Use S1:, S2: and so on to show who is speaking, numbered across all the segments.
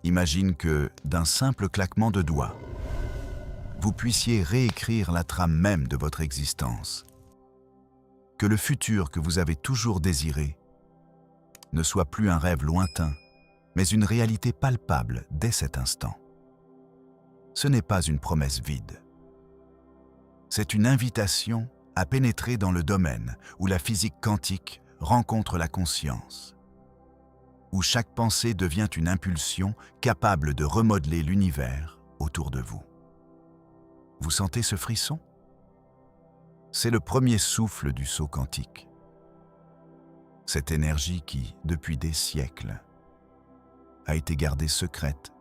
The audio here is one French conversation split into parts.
S1: Imagine que, d'un simple claquement de doigts, vous puissiez réécrire la trame même de votre existence. Que le futur que vous avez toujours désiré ne soit plus un rêve lointain, mais une réalité palpable dès cet instant. Ce n'est pas une promesse vide. C'est une invitation à pénétrer dans le domaine où la physique quantique rencontre la conscience, où chaque pensée devient une impulsion capable de remodeler l'univers autour de vous. Vous sentez ce frisson? C'est le premier souffle du saut quantique. Cette énergie qui, depuis des siècles, a été gardée secrète,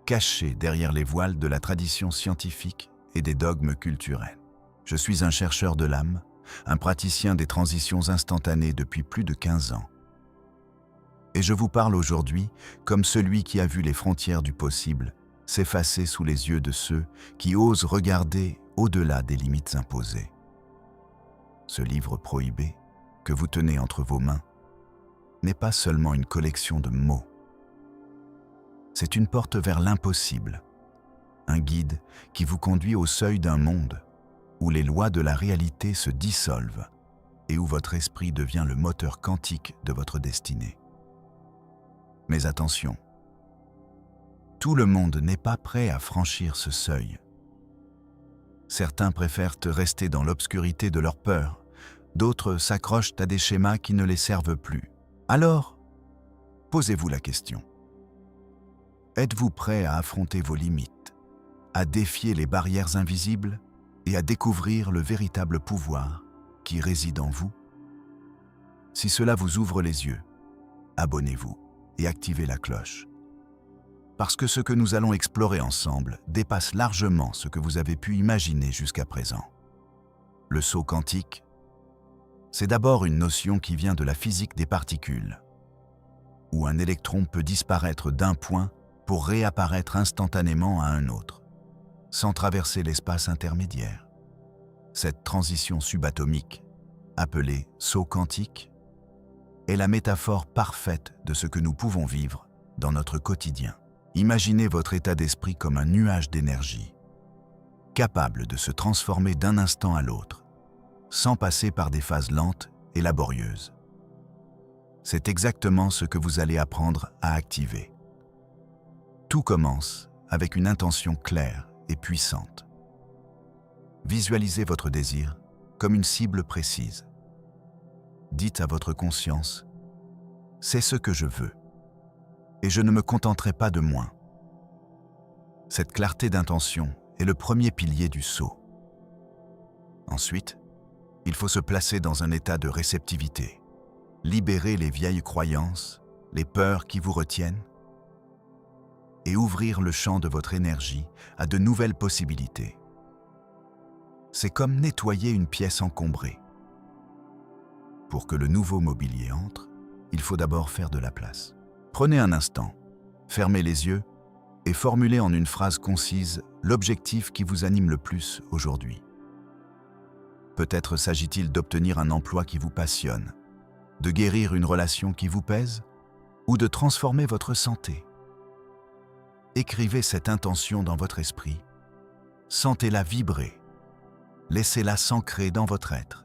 S1: cachée derrière les voiles de la tradition scientifique et des dogmes culturels. Je suis un chercheur de l'âme, un praticien des transitions instantanées depuis plus de 15 ans. Et je vous parle aujourd'hui comme celui qui a vu les frontières du possible s'effacer sous les yeux de ceux qui osent regarder au-delà des limites imposées. Ce livre prohibé, que vous tenez entre vos mains, n'est pas seulement une collection de mots. C'est une porte vers l'impossible, un guide qui vous conduit au seuil d'un monde où les lois de la réalité se dissolvent et où votre esprit devient le moteur quantique de votre destinée. Mais attention, tout le monde n'est pas prêt à franchir ce seuil. Certains préfèrent rester dans l'obscurité de leur peur, d'autres s'accrochent à des schémas qui ne les servent plus. Alors, posez-vous la question. Êtes-vous prêt à affronter vos limites, à défier les barrières invisibles et à découvrir le véritable pouvoir qui réside en vous? Si cela vous ouvre les yeux, abonnez-vous et activez la cloche. Parce que ce que nous allons explorer ensemble dépasse largement ce que vous avez pu imaginer jusqu'à présent. Le saut quantique, c'est d'abord une notion qui vient de la physique des particules, où un électron peut disparaître d'un point pour réapparaître instantanément à un autre, sans traverser l'espace intermédiaire. Cette transition subatomique, appelée saut quantique, est la métaphore parfaite de ce que nous pouvons vivre dans notre quotidien. Imaginez votre état d'esprit comme un nuage d'énergie, capable de se transformer d'un instant à l'autre, sans passer par des phases lentes et laborieuses. C'est exactement ce que vous allez apprendre à activer. Tout commence avec une intention claire et puissante. Visualisez votre désir comme une cible précise. Dites à votre conscience, « C'est ce que je veux, et je ne me contenterai pas de moins. » Cette clarté d'intention est le premier pilier du saut. Ensuite, il faut se placer dans un état de réceptivité, libérer les vieilles croyances, les peurs qui vous retiennent, et ouvrir le champ de votre énergie à de nouvelles possibilités. C'est comme nettoyer une pièce encombrée. Pour que le nouveau mobilier entre, il faut d'abord faire de la place. Prenez un instant, fermez les yeux et formulez en une phrase concise l'objectif qui vous anime le plus aujourd'hui. Peut-être s'agit-il d'obtenir un emploi qui vous passionne, de guérir une relation qui vous pèse ou de transformer votre santé. Écrivez cette intention dans votre esprit. Sentez-la vibrer. Laissez-la s'ancrer dans votre être.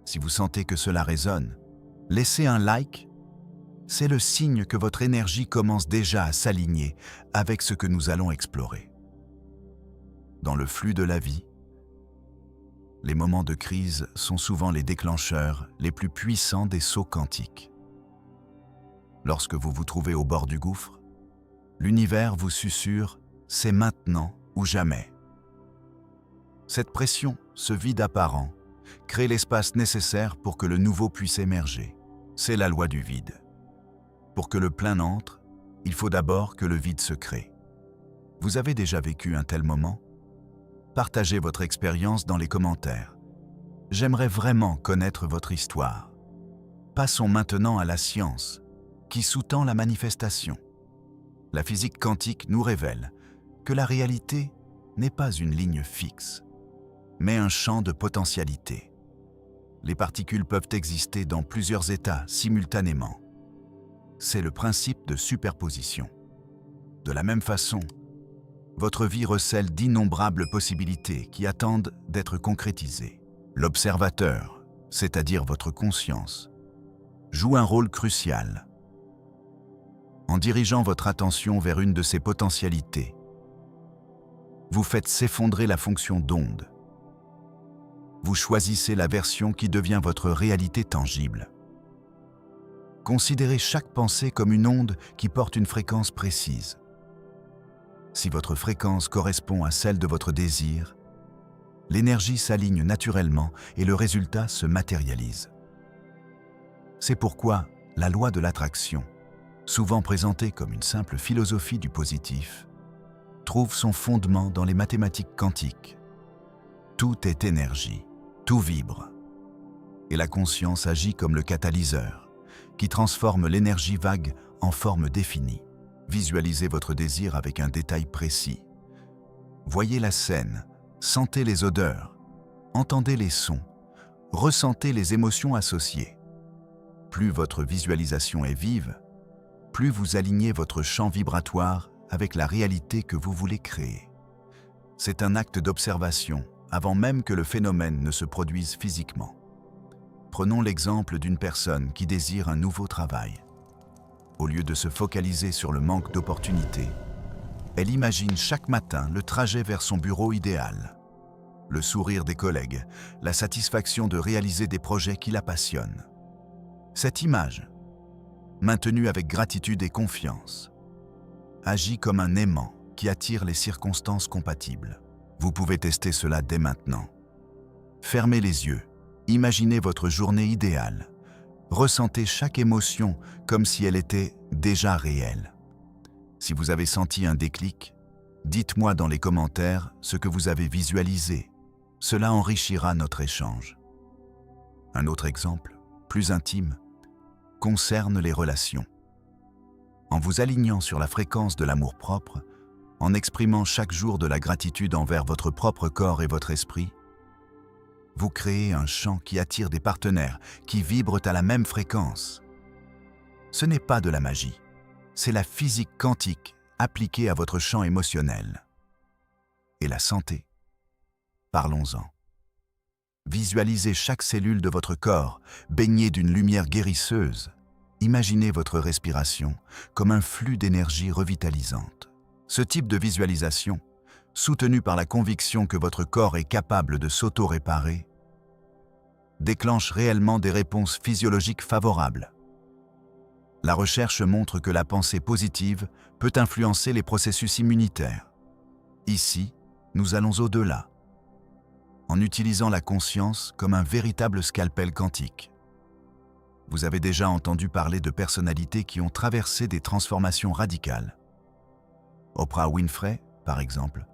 S1: Si vous sentez que cela résonne, laissez un like. C'est le signe que votre énergie commence déjà à s'aligner avec ce que nous allons explorer. Dans le flux de la vie, les moments de crise sont souvent les déclencheurs les plus puissants des sauts quantiques. Lorsque vous vous trouvez au bord du gouffre, l'univers vous susurre « c'est maintenant ou jamais ». Cette pression, ce vide apparent, crée l'espace nécessaire pour que le nouveau puisse émerger. C'est la loi du vide. Pour que le plein entre, il faut d'abord que le vide se crée. Vous avez déjà vécu un tel moment? Partagez votre expérience dans les commentaires. J'aimerais vraiment connaître votre histoire. Passons maintenant à la science, qui sous-tend la manifestation. La physique quantique nous révèle que la réalité n'est pas une ligne fixe, mais un champ de potentialité. Les particules peuvent exister dans plusieurs états simultanément. C'est le principe de superposition. De la même façon, votre vie recèle d'innombrables possibilités qui attendent d'être concrétisées. L'observateur, c'est-à-dire votre conscience, joue un rôle crucial. En dirigeant votre attention vers une de ces potentialités, vous faites s'effondrer la fonction d'onde. Vous choisissez la version qui devient votre réalité tangible. Considérez chaque pensée comme une onde qui porte une fréquence précise. Si votre fréquence correspond à celle de votre désir, l'énergie s'aligne naturellement et le résultat se matérialise. C'est pourquoi la loi de l'attraction, souvent présentée comme une simple philosophie du positif, trouve son fondement dans les mathématiques quantiques. Tout est énergie, tout vibre. Et la conscience agit comme le catalyseur, qui transforme l'énergie vague en forme définie. Visualisez votre désir avec un détail précis. Voyez la scène, sentez les odeurs, entendez les sons, ressentez les émotions associées. Plus votre visualisation est vive, plus vous alignez votre champ vibratoire avec la réalité que vous voulez créer. C'est un acte d'observation avant même que le phénomène ne se produise physiquement. Prenons l'exemple d'une personne qui désire un nouveau travail. Au lieu de se focaliser sur le manque d'opportunités, elle imagine chaque matin le trajet vers son bureau idéal, le sourire des collègues, la satisfaction de réaliser des projets qui la passionnent. Cette image, maintenue avec gratitude et confiance, agit comme un aimant qui attire les circonstances compatibles. Vous pouvez tester cela dès maintenant. Fermez les yeux, imaginez votre journée idéale, ressentez chaque émotion comme si elle était déjà réelle. Si vous avez senti un déclic, dites-moi dans les commentaires ce que vous avez visualisé. Cela enrichira notre échange. Un autre exemple, plus intime, concerne les relations. En vous alignant sur la fréquence de l'amour-propre, en exprimant chaque jour de la gratitude envers votre propre corps et votre esprit, vous créez un champ qui attire des partenaires qui vibrent à la même fréquence. Ce n'est pas de la magie, c'est la physique quantique appliquée à votre champ émotionnel. Et la santé? Parlons-en. Visualisez chaque cellule de votre corps baignée d'une lumière guérisseuse. Imaginez votre respiration comme un flux d'énergie revitalisante. Ce type de visualisation, soutenu par la conviction que votre corps est capable de s'auto-réparer, déclenche réellement des réponses physiologiques favorables. La recherche montre que la pensée positive peut influencer les processus immunitaires. Ici, nous allons au-delà, en utilisant la conscience comme un véritable scalpel quantique. Vous avez déjà entendu parler de personnalités qui ont traversé des transformations radicales. Oprah Winfrey, par exemple,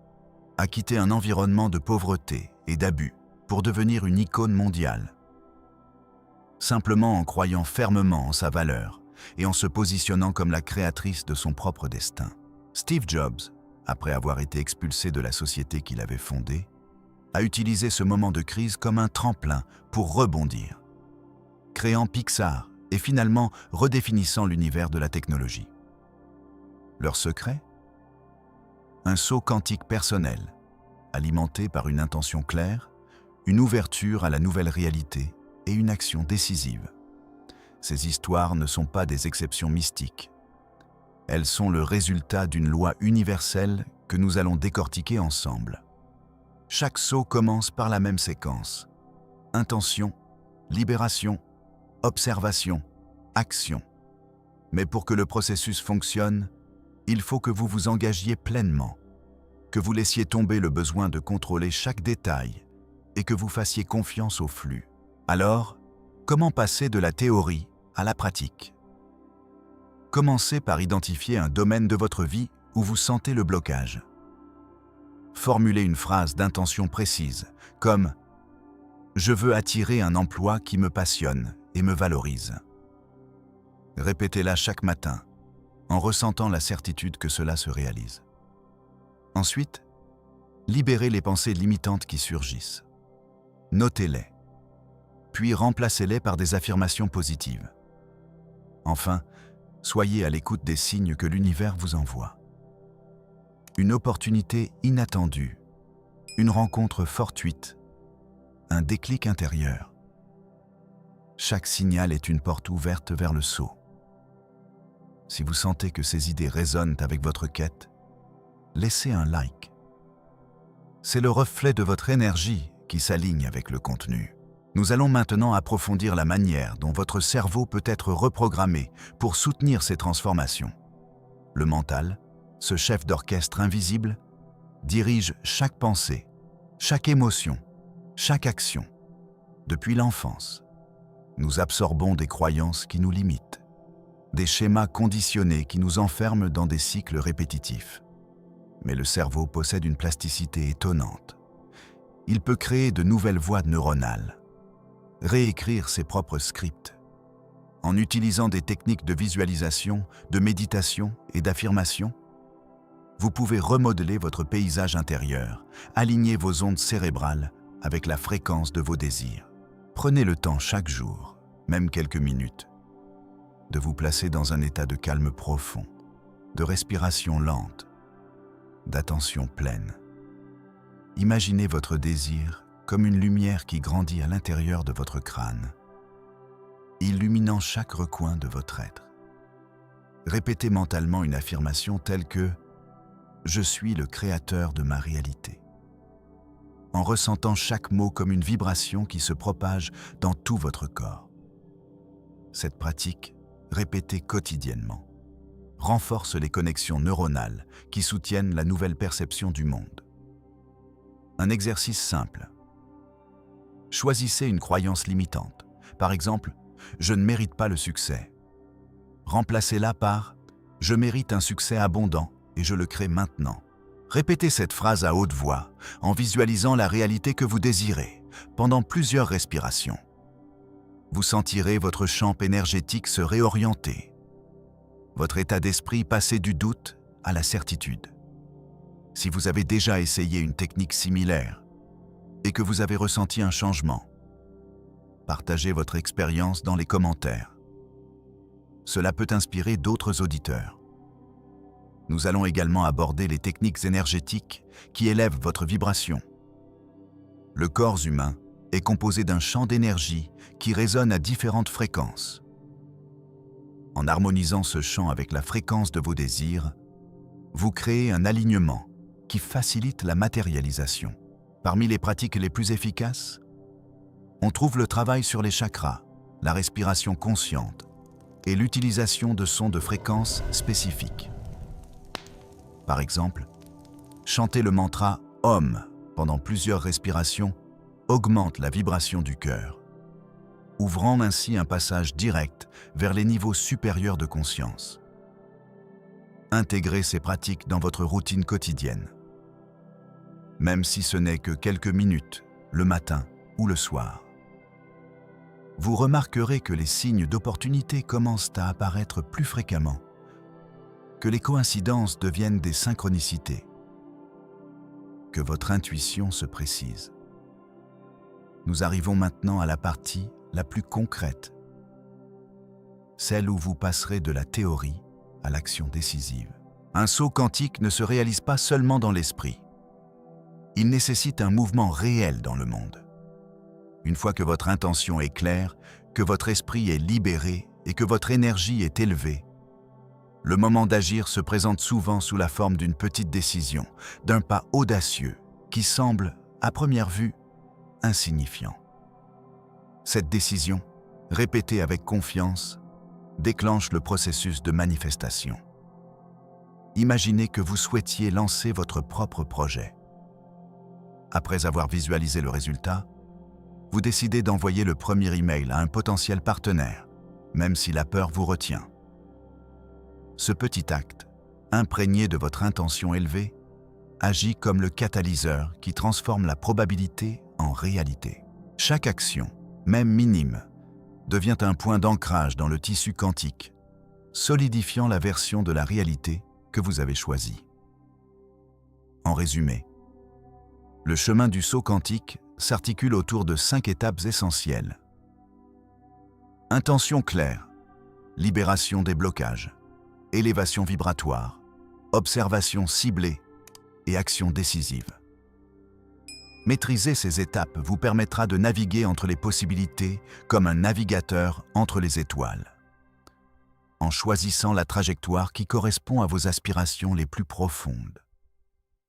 S1: a quitté un environnement de pauvreté et d'abus pour devenir une icône mondiale. Simplement en croyant fermement en sa valeur et en se positionnant comme la créatrice de son propre destin. Steve Jobs, après avoir été expulsé de la société qu'il avait fondée, a utilisé ce moment de crise comme un tremplin pour rebondir, créant Pixar et finalement redéfinissant l'univers de la technologie. Leur secret? Un saut quantique personnel, alimenté par une intention claire, une ouverture à la nouvelle réalité et une action décisive. Ces histoires ne sont pas des exceptions mystiques. Elles sont le résultat d'une loi universelle que nous allons décortiquer ensemble. Chaque saut commence par la même séquence. Intention, libération, observation, action. Mais pour que le processus fonctionne, il faut que vous vous engagiez pleinement, que vous laissiez tomber le besoin de contrôler chaque détail et que vous fassiez confiance au flux. Alors, comment passer de la théorie à la pratique? Commencez par identifier un domaine de votre vie où vous sentez le blocage. Formulez une phrase d'intention précise, comme « Je veux attirer un emploi qui me passionne et me valorise ». Répétez-la chaque matin, en ressentant la certitude que cela se réalise. Ensuite, libérez les pensées limitantes qui surgissent. Notez-les, puis remplacez-les par des affirmations positives. Enfin, Soyez à l'écoute des signes que l'univers vous envoie. Une opportunité inattendue, une rencontre fortuite, un déclic intérieur. Chaque signal est une porte ouverte vers le sceau. Si vous sentez que ces idées résonnent avec votre quête, laissez un like. C'est le reflet de votre énergie qui s'aligne avec le contenu. Nous allons maintenant approfondir la manière dont votre cerveau peut être reprogrammé pour soutenir ces transformations. Le mental, ce chef d'orchestre invisible, dirige chaque pensée, chaque émotion, chaque action. Depuis l'enfance, nous absorbons des croyances qui nous limitent, des schémas conditionnés qui nous enferment dans des cycles répétitifs. Mais le cerveau possède une plasticité étonnante. Il peut créer de nouvelles voies neuronales, réécrire ses propres scripts. En utilisant des techniques de visualisation, de méditation et d'affirmation, vous pouvez remodeler votre paysage intérieur, aligner vos ondes cérébrales avec la fréquence de vos désirs. Prenez le temps chaque jour, même quelques minutes, de vous placer dans un état de calme profond, de respiration lente, d'attention pleine. Imaginez votre désir comme une lumière qui grandit à l'intérieur de votre crâne, illuminant chaque recoin de votre être. Répétez mentalement une affirmation telle que « Je suis le créateur de ma réalité », en ressentant chaque mot comme une vibration qui se propage dans tout votre corps. Cette pratique, répétée quotidiennement, renforce les connexions neuronales qui soutiennent la nouvelle perception du monde. Un exercice simple. Choisissez une croyance limitante. Par exemple, « Je ne mérite pas le succès ». Remplacez-la par « Je mérite un succès abondant et je le crée maintenant ». Répétez cette phrase à haute voix, en visualisant la réalité que vous désirez, pendant plusieurs respirations. Vous sentirez votre champ énergétique se réorienter, votre état d'esprit passer du doute à la certitude. Si vous avez déjà essayé une technique similaire et que vous avez ressenti un changement, partagez votre expérience dans les commentaires. Cela peut inspirer d'autres auditeurs. Nous allons également aborder les techniques énergétiques qui élèvent votre vibration. Le corps humain est composé d'un champ d'énergie qui résonne à différentes fréquences. En harmonisant ce champ avec la fréquence de vos désirs, vous créez un alignement qui facilite la matérialisation. Parmi les pratiques les plus efficaces, on trouve le travail sur les chakras, la respiration consciente et l'utilisation de sons de fréquences spécifiques. Par exemple, chanter le mantra « Om » pendant plusieurs respirations augmente la vibration du cœur, ouvrant ainsi un passage direct vers les niveaux supérieurs de conscience. Intégrez ces pratiques dans votre routine quotidienne, même si ce n'est que quelques minutes, le matin ou le soir. Vous remarquerez que les signes d'opportunité commencent à apparaître plus fréquemment, que les coïncidences deviennent des synchronicités, que votre intuition se précise. Nous arrivons maintenant à la partie la plus concrète, celle où vous passerez de la théorie à l'action décisive. Un saut quantique ne se réalise pas seulement dans l'esprit. Il nécessite un mouvement réel dans le monde. Une fois que votre intention est claire, que votre esprit est libéré et que votre énergie est élevée, le moment d'agir se présente souvent sous la forme d'une petite décision, d'un pas audacieux qui semble, à première vue, insignifiant. Cette décision, répétée avec confiance, déclenche le processus de manifestation. Imaginez que vous souhaitiez lancer votre propre projet. Après avoir visualisé le résultat, vous décidez d'envoyer le premier email à un potentiel partenaire, même si la peur vous retient. Ce petit acte, imprégné de votre intention élevée, agit comme le catalyseur qui transforme la probabilité en réalité. Chaque action, même minime, devient un point d'ancrage dans le tissu quantique, solidifiant la version de la réalité que vous avez choisie. En résumé, le chemin du saut quantique s'articule autour de 5 étapes essentielles. Intention claire, libération des blocages, élévation vibratoire, observation ciblée et action décisive. Maîtriser ces étapes vous permettra de naviguer entre les possibilités comme un navigateur entre les étoiles, en choisissant la trajectoire qui correspond à vos aspirations les plus profondes.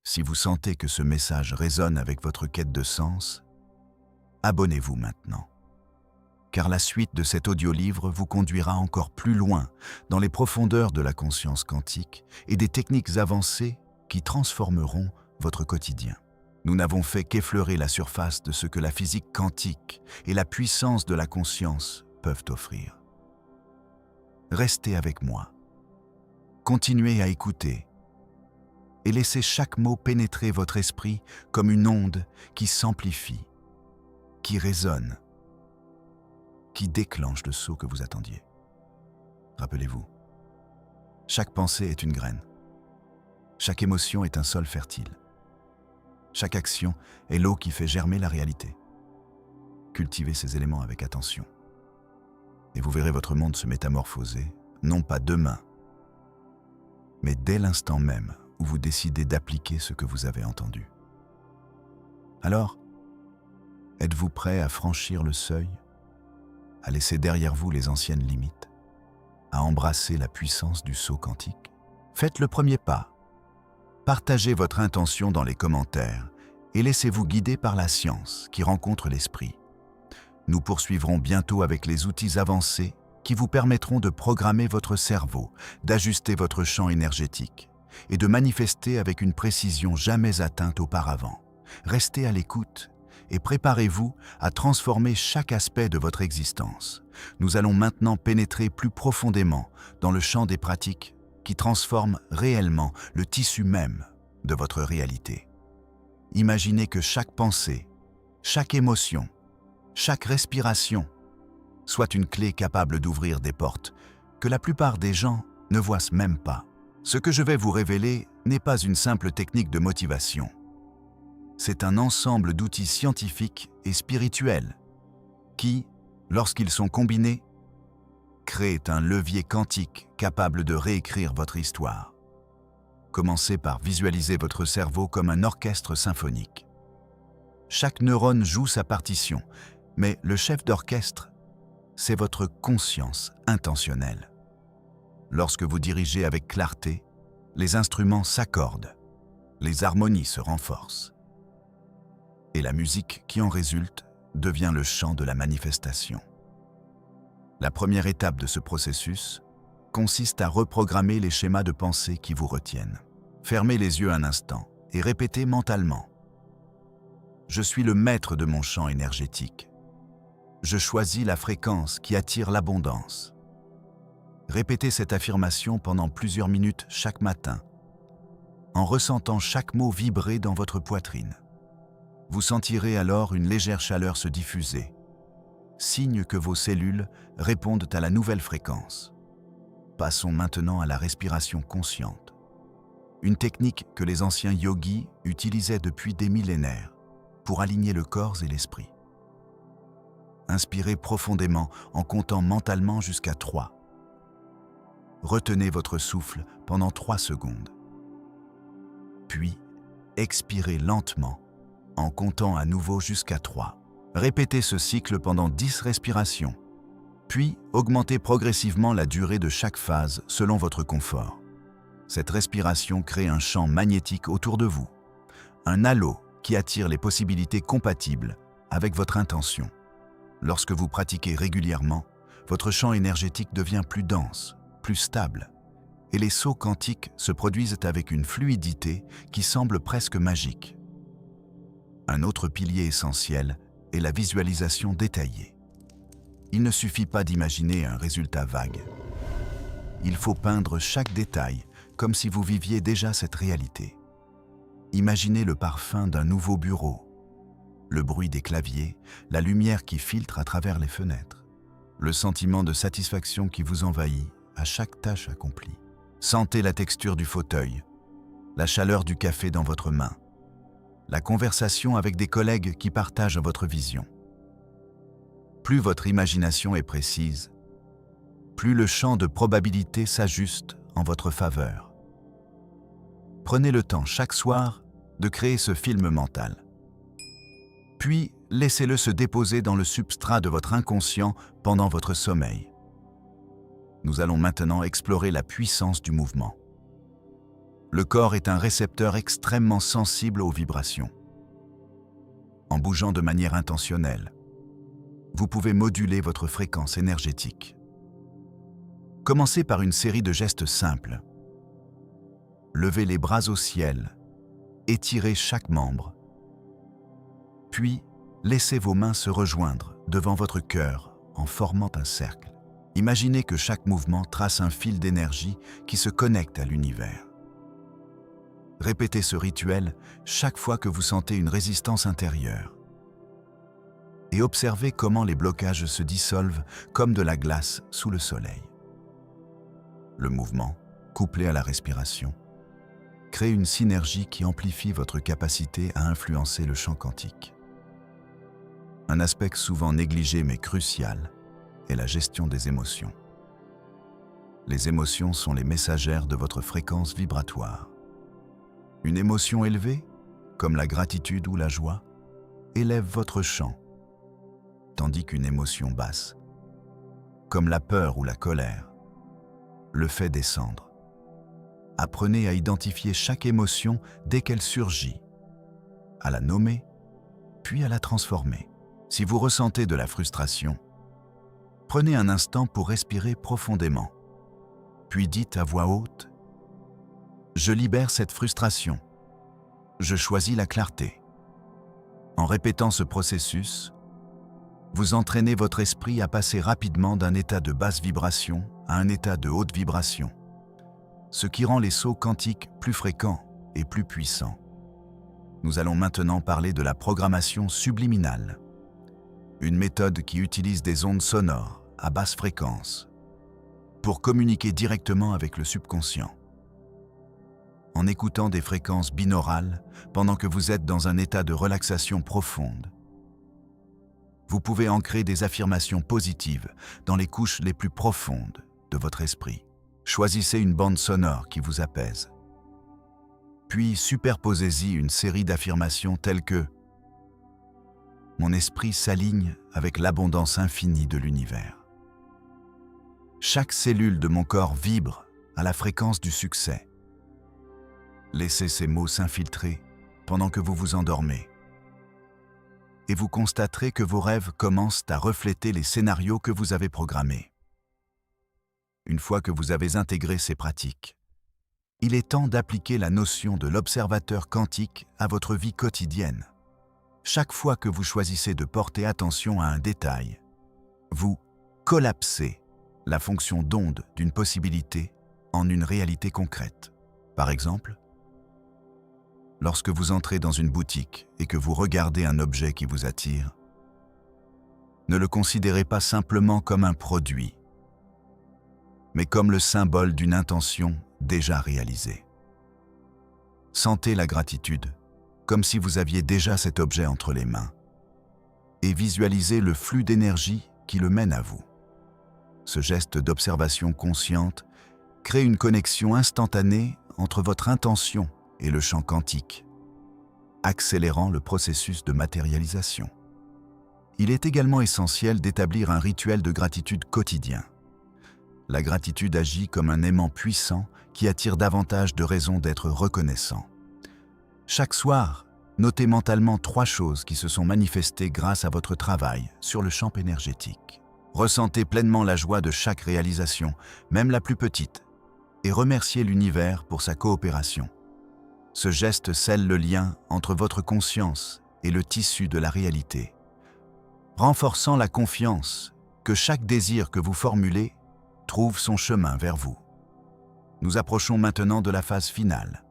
S1: Si vous sentez que ce message résonne avec votre quête de sens, abonnez-vous maintenant, car la suite de cet audiolivre vous conduira encore plus loin dans les profondeurs de la conscience quantique et des techniques avancées qui transformeront votre quotidien. Nous n'avons fait qu'effleurer la surface de ce que la physique quantique et la puissance de la conscience peuvent offrir. Restez avec moi. Continuez à écouter et laissez chaque mot pénétrer votre esprit comme une onde qui s'amplifie, qui résonne, qui déclenche le saut que vous attendiez. Rappelez-vous, chaque pensée est une graine, chaque émotion est un sol fertile, chaque action est l'eau qui fait germer la réalité. Cultivez ces éléments avec attention, et vous verrez votre monde se métamorphoser, non pas demain, mais dès l'instant même où vous décidez d'appliquer ce que vous avez entendu. Alors, êtes-vous prêt à franchir le seuil, à laisser derrière vous les anciennes limites, à embrasser la puissance du saut quantique? Faites le premier pas. Partagez votre intention dans les commentaires et laissez-vous guider par la science qui rencontre l'esprit. Nous poursuivrons bientôt avec les outils avancés qui vous permettront de programmer votre cerveau, d'ajuster votre champ énergétique et de manifester avec une précision jamais atteinte auparavant. Restez à l'écoute et préparez-vous à transformer chaque aspect de votre existence. Nous allons maintenant pénétrer plus profondément dans le champ des pratiques qui transforment réellement le tissu même de votre réalité. Imaginez que chaque pensée, chaque émotion, chaque respiration soit une clé capable d'ouvrir des portes que la plupart des gens ne voient même pas. Ce que je vais vous révéler n'est pas une simple technique de motivation. C'est un ensemble d'outils scientifiques et spirituels qui, lorsqu'ils sont combinés, créent un levier quantique capable de réécrire votre histoire. Commencez par visualiser votre cerveau comme un orchestre symphonique. Chaque neurone joue sa partition, mais le chef d'orchestre, c'est votre conscience intentionnelle. Lorsque vous dirigez avec clarté, les instruments s'accordent, les harmonies se renforcent. Et la musique qui en résulte devient le chant de la manifestation. La première étape de ce processus consiste à reprogrammer les schémas de pensée qui vous retiennent. Fermez les yeux un instant et répétez mentalement « Je suis le maître de mon champ énergétique. Je choisis la fréquence qui attire l'abondance. » Répétez cette affirmation pendant plusieurs minutes chaque matin, en ressentant chaque mot vibrer dans votre poitrine. Vous sentirez alors une légère chaleur se diffuser, signe que vos cellules répondent à la nouvelle fréquence. Passons maintenant à la respiration consciente, une technique que les anciens yogis utilisaient depuis des millénaires pour aligner le corps et l'esprit. Inspirez profondément en comptant mentalement jusqu'à 3. Retenez votre souffle pendant 3 secondes. Puis, expirez lentement en comptant à nouveau jusqu'à 3. Répétez ce cycle pendant 10 respirations. Puis, augmentez progressivement la durée de chaque phase selon votre confort. Cette respiration crée un champ magnétique autour de vous, un halo qui attire les possibilités compatibles avec votre intention. Lorsque vous pratiquez régulièrement, votre champ énergétique devient plus dense, plus stable, et les sauts quantiques se produisent avec une fluidité qui semble presque magique. Un autre pilier essentiel est la visualisation détaillée. Il ne suffit pas d'imaginer un résultat vague. Il faut peindre chaque détail comme si vous viviez déjà cette réalité. Imaginez le parfum d'un nouveau bureau, le bruit des claviers, la lumière qui filtre à travers les fenêtres, le sentiment de satisfaction qui vous envahit à chaque tâche accomplie. Sentez la texture du fauteuil, la chaleur du café dans votre main, la conversation avec des collègues qui partagent votre vision. Plus votre imagination est précise, plus le champ de probabilité s'ajuste en votre faveur. Prenez le temps chaque soir de créer ce film mental. Puis, laissez-le se déposer dans le substrat de votre inconscient pendant votre sommeil. Nous allons maintenant explorer la puissance du mouvement. Le corps est un récepteur extrêmement sensible aux vibrations. En bougeant de manière intentionnelle, vous pouvez moduler votre fréquence énergétique. Commencez par une série de gestes simples. Levez les bras au ciel, étirez chaque membre, puis laissez vos mains se rejoindre devant votre cœur en formant un cercle. Imaginez que chaque mouvement trace un fil d'énergie qui se connecte à l'univers. Répétez ce rituel chaque fois que vous sentez une résistance intérieure. Et observez comment les blocages se dissolvent comme de la glace sous le soleil. Le mouvement, couplé à la respiration, crée une synergie qui amplifie votre capacité à influencer le champ quantique. Un aspect souvent négligé mais crucial est la gestion des émotions. Les émotions sont les messagères de votre fréquence vibratoire. Une émotion élevée, comme la gratitude ou la joie, élève votre champ, tandis qu'une émotion basse, comme la peur ou la colère, le fait descendre. Apprenez à identifier chaque émotion dès qu'elle surgit, à la nommer, puis à la transformer. Si vous ressentez de la frustration, prenez un instant pour respirer profondément, puis dites à voix haute « Je libère cette frustration. Je choisis la clarté. » En répétant ce processus, vous entraînez votre esprit à passer rapidement d'un état de basse vibration à un état de haute vibration, ce qui rend les sauts quantiques plus fréquents et plus puissants. Nous allons maintenant parler de la programmation subliminale, une méthode qui utilise des ondes sonores à basse fréquence pour communiquer directement avec le subconscient. En écoutant des fréquences binaurales pendant que vous êtes dans un état de relaxation profonde, vous pouvez ancrer des affirmations positives dans les couches les plus profondes de votre esprit. Choisissez une bande sonore qui vous apaise. Puis superposez-y une série d'affirmations telles que « Mon esprit s'aligne avec l'abondance infinie de l'univers. Chaque cellule de mon corps vibre à la fréquence du succès. » Laissez ces mots s'infiltrer pendant que vous vous endormez. Et vous constaterez que vos rêves commencent à refléter les scénarios que vous avez programmés. Une fois que vous avez intégré ces pratiques, il est temps d'appliquer la notion de l'observateur quantique à votre vie quotidienne. Chaque fois que vous choisissez de porter attention à un détail, vous collapsez la fonction d'onde d'une possibilité en une réalité concrète. Par exemple, lorsque vous entrez dans une boutique et que vous regardez un objet qui vous attire, ne le considérez pas simplement comme un produit, mais comme le symbole d'une intention déjà réalisée. Sentez la gratitude, comme si vous aviez déjà cet objet entre les mains, et visualisez le flux d'énergie qui le mène à vous. Ce geste d'observation consciente crée une connexion instantanée entre votre intention et le champ quantique, accélérant le processus de matérialisation. Il est également essentiel d'établir un rituel de gratitude quotidien. La gratitude agit comme un aimant puissant qui attire davantage de raisons d'être reconnaissant. Chaque soir, notez mentalement 3 choses qui se sont manifestées grâce à votre travail sur le champ énergétique. Ressentez pleinement la joie de chaque réalisation, même la plus petite, et remerciez l'univers pour sa coopération. Ce geste scelle le lien entre votre conscience et le tissu de la réalité, renforçant la confiance que chaque désir que vous formulez trouve son chemin vers vous. Nous approchons maintenant de la phase finale,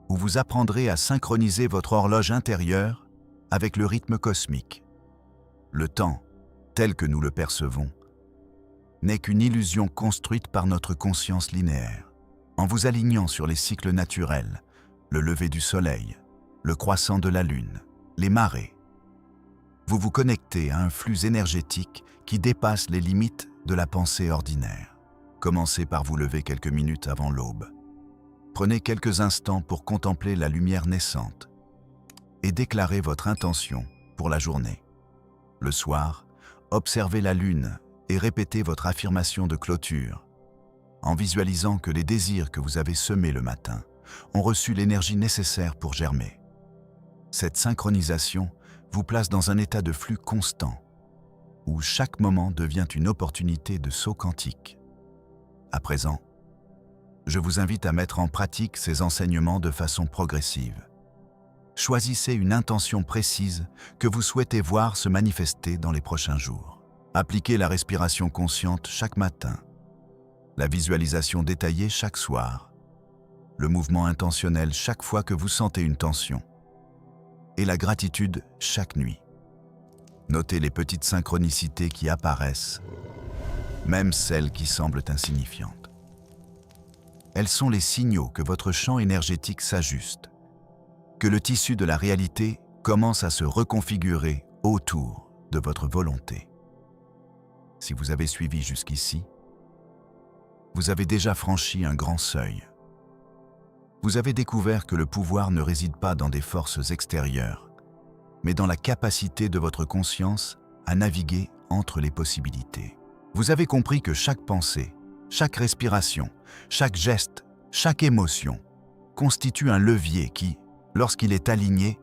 S1: où vous apprendrez à synchroniser votre horloge intérieure avec le rythme cosmique. Le temps, tel que nous le percevons, n'est qu'une illusion construite par notre conscience linéaire. En vous alignant sur les cycles naturels, le lever du soleil, le croissant de la lune, les marées, vous vous connectez à un flux énergétique qui dépasse les limites de la pensée ordinaire. Commencez par vous lever quelques minutes avant l'aube. Prenez quelques instants pour contempler la lumière naissante et déclarer votre intention pour la journée. Le soir, observez la lune et répétez votre affirmation de clôture, en visualisant que les désirs que vous avez semés le matin ont reçu l'énergie nécessaire pour germer. Cette synchronisation vous place dans un état de flux constant, où chaque moment devient une opportunité de saut quantique. À présent, je vous invite à mettre en pratique ces enseignements de façon progressive. Choisissez une intention précise que vous souhaitez voir se manifester dans les prochains jours. Appliquez la respiration consciente chaque matin, la visualisation détaillée chaque soir, le mouvement intentionnel chaque fois que vous sentez une tension, et la gratitude chaque nuit. Notez les petites synchronicités qui apparaissent, même celles qui semblent insignifiantes. Elles sont les signaux que votre champ énergétique s'ajuste, que le tissu de la réalité commence à se reconfigurer autour de votre volonté. Si vous avez suivi jusqu'ici, vous avez déjà franchi un grand seuil. Vous avez découvert que le pouvoir ne réside pas dans des forces extérieures, mais dans la capacité de votre conscience à naviguer entre les possibilités. Vous avez compris que chaque pensée, chaque respiration, chaque geste, chaque émotion constitue un levier qui, lorsqu'il est aligné,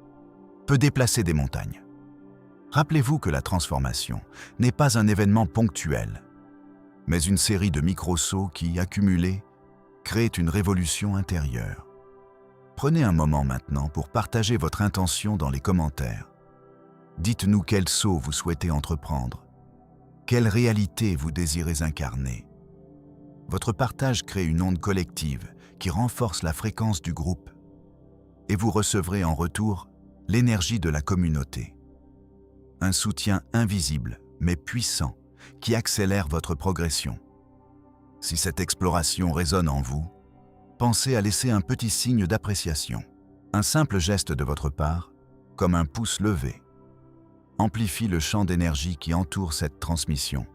S1: peut déplacer des montagnes. Rappelez-vous que la transformation n'est pas un événement ponctuel, mais une série de micro-sauts qui, accumulés, créent une révolution intérieure. Prenez un moment maintenant pour partager votre intention dans les commentaires. Dites-nous quel saut vous souhaitez entreprendre, quelle réalité vous désirez incarner. Votre partage crée une onde collective qui renforce la fréquence du groupe et vous recevrez en retour l'énergie de la communauté. Un soutien invisible mais puissant qui accélère votre progression. Si cette exploration résonne en vous, pensez à laisser un petit signe d'appréciation. Un simple geste de votre part, comme un pouce levé, amplifie le champ d'énergie qui entoure cette transmission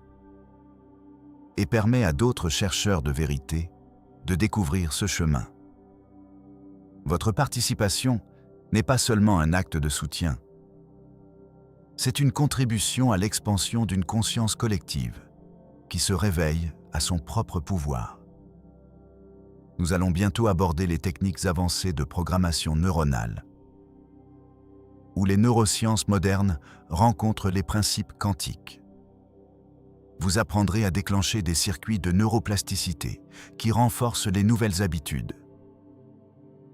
S1: et permet à d'autres chercheurs de vérité de découvrir ce chemin. Votre participation n'est pas seulement un acte de soutien, c'est une contribution à l'expansion d'une conscience collective qui se réveille à son propre pouvoir. Nous allons bientôt aborder les techniques avancées de programmation neuronale, où les neurosciences modernes rencontrent les principes quantiques. Vous apprendrez à déclencher des circuits de neuroplasticité qui renforcent les nouvelles habitudes,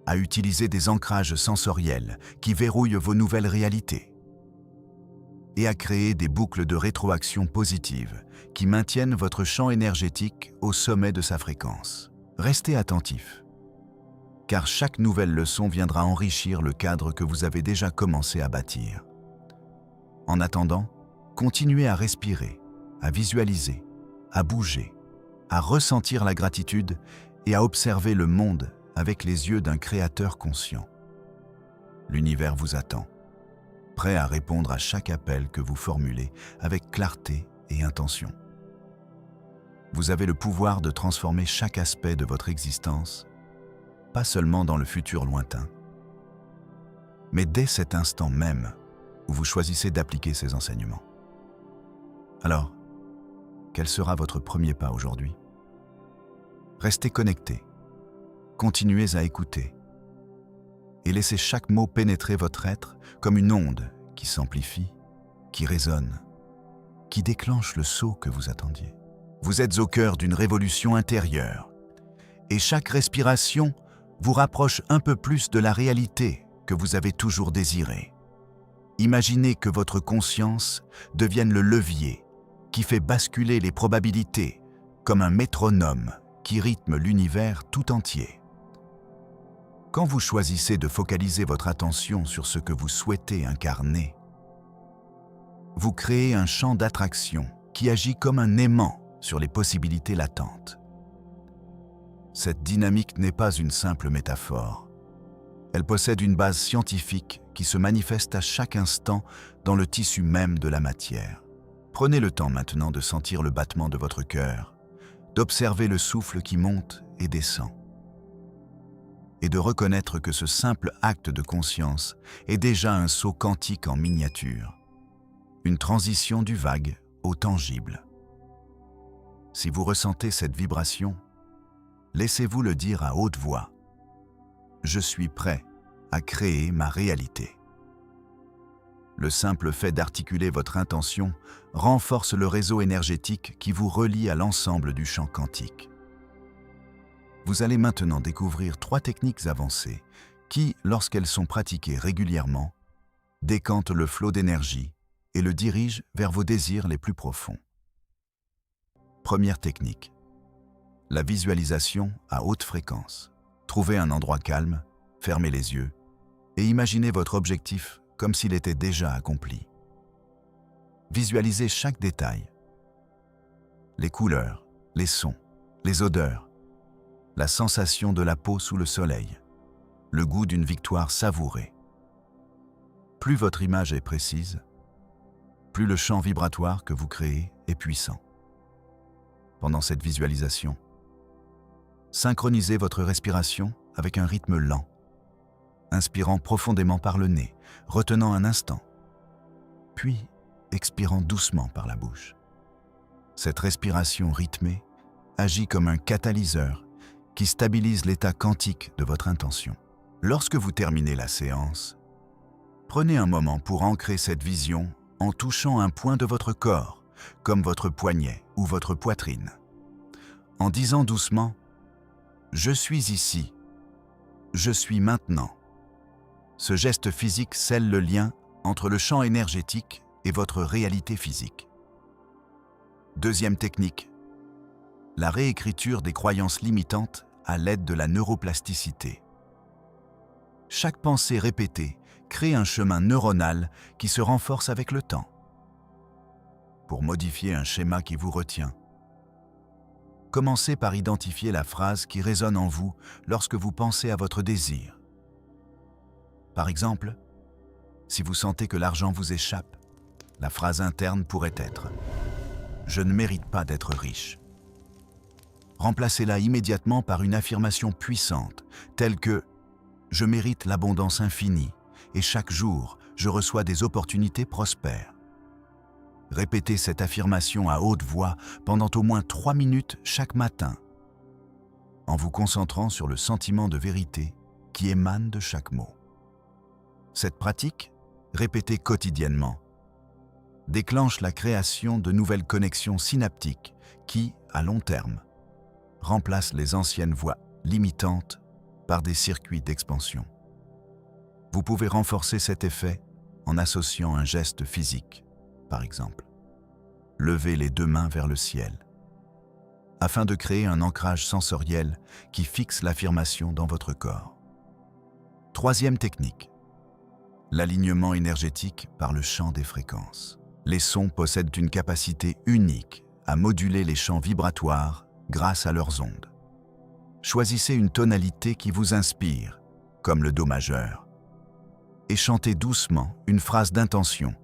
S1: à utiliser des ancrages sensoriels qui verrouillent vos nouvelles réalités, et à créer des boucles de rétroaction positive qui maintiennent votre champ énergétique au sommet de sa fréquence. Restez attentif, car chaque nouvelle leçon viendra enrichir le cadre que vous avez déjà commencé à bâtir. En attendant, continuez à respirer, à visualiser, à bouger, à ressentir la gratitude et à observer le monde avec les yeux d'un créateur conscient. L'univers vous attend, prêt à répondre à chaque appel que vous formulez avec clarté et intention. Vous avez le pouvoir de transformer chaque aspect de votre existence, pas seulement dans le futur lointain, mais dès cet instant même où vous choisissez d'appliquer ces enseignements. Alors, quel sera votre premier pas aujourd'hui? Restez connectés, continuez à écouter et laissez chaque mot pénétrer votre être comme une onde qui s'amplifie, qui résonne, qui déclenche le saut que vous attendiez. Vous êtes au cœur d'une révolution intérieure et chaque respiration vous rapproche un peu plus de la réalité que vous avez toujours désirée. Imaginez que votre conscience devienne le levier qui fait basculer les probabilités comme un métronome qui rythme l'univers tout entier. Quand vous choisissez de focaliser votre attention sur ce que vous souhaitez incarner, vous créez un champ d'attraction qui agit comme un aimant sur les possibilités latentes. Cette dynamique n'est pas une simple métaphore. Elle possède une base scientifique qui se manifeste à chaque instant dans le tissu même de la matière. Prenez le temps maintenant de sentir le battement de votre cœur, d'observer le souffle qui monte et descend, et de reconnaître que ce simple acte de conscience est déjà un saut quantique en miniature, une transition du vague au tangible. Si vous ressentez cette vibration, laissez-vous le dire à haute voix. Je suis prêt à créer ma réalité. Le simple fait d'articuler votre intention renforce le réseau énergétique qui vous relie à l'ensemble du champ quantique. Vous allez maintenant découvrir 3 techniques avancées qui, lorsqu'elles sont pratiquées régulièrement, décantent le flot d'énergie et le dirigent vers vos désirs les plus profonds. Première technique. La visualisation à haute fréquence. Trouvez un endroit calme, fermez les yeux et imaginez votre objectif comme s'il était déjà accompli. Visualisez chaque détail. Les couleurs, les sons, les odeurs, la sensation de la peau sous le soleil, le goût d'une victoire savourée. Plus votre image est précise, plus le champ vibratoire que vous créez est puissant. Pendant cette visualisation, synchronisez votre respiration avec un rythme lent, inspirant profondément par le nez, retenant un instant, puis expirant doucement par la bouche. Cette respiration rythmée agit comme un catalyseur qui stabilise l'état quantique de votre intention. Lorsque vous terminez la séance, prenez un moment pour ancrer cette vision en touchant un point de votre corps, comme votre poignet ou votre poitrine. En disant doucement « Je suis ici, je suis maintenant ». Ce geste physique scelle le lien entre le champ énergétique et votre réalité physique. Deuxième technique, la réécriture des croyances limitantes à l'aide de la neuroplasticité. Chaque pensée répétée crée un chemin neuronal qui se renforce avec le temps. Pour modifier un schéma qui vous retient, commencez par identifier la phrase qui résonne en vous lorsque vous pensez à votre désir. Par exemple, si vous sentez que l'argent vous échappe, la phrase interne pourrait être « Je ne mérite pas d'être riche ». Remplacez-la immédiatement par une affirmation puissante, telle que « Je mérite l'abondance infinie et chaque jour, je reçois des opportunités prospères ». Répétez cette affirmation à haute voix pendant au moins 3 minutes chaque matin, en vous concentrant sur le sentiment de vérité qui émane de chaque mot. Cette pratique, répétée quotidiennement, déclenche la création de nouvelles connexions synaptiques qui, à long terme, remplacent les anciennes voies limitantes par des circuits d'expansion. Vous pouvez renforcer cet effet en associant un geste physique, par exemple. Levez les 2 mains vers le ciel, afin de créer un ancrage sensoriel qui fixe l'affirmation dans votre corps. Troisième technique. L'alignement énergétique par le champ des fréquences. Les sons possèdent une capacité unique à moduler les champs vibratoires grâce à leurs ondes. Choisissez une tonalité qui vous inspire, comme le Do majeur, et chantez doucement une phrase d'intention,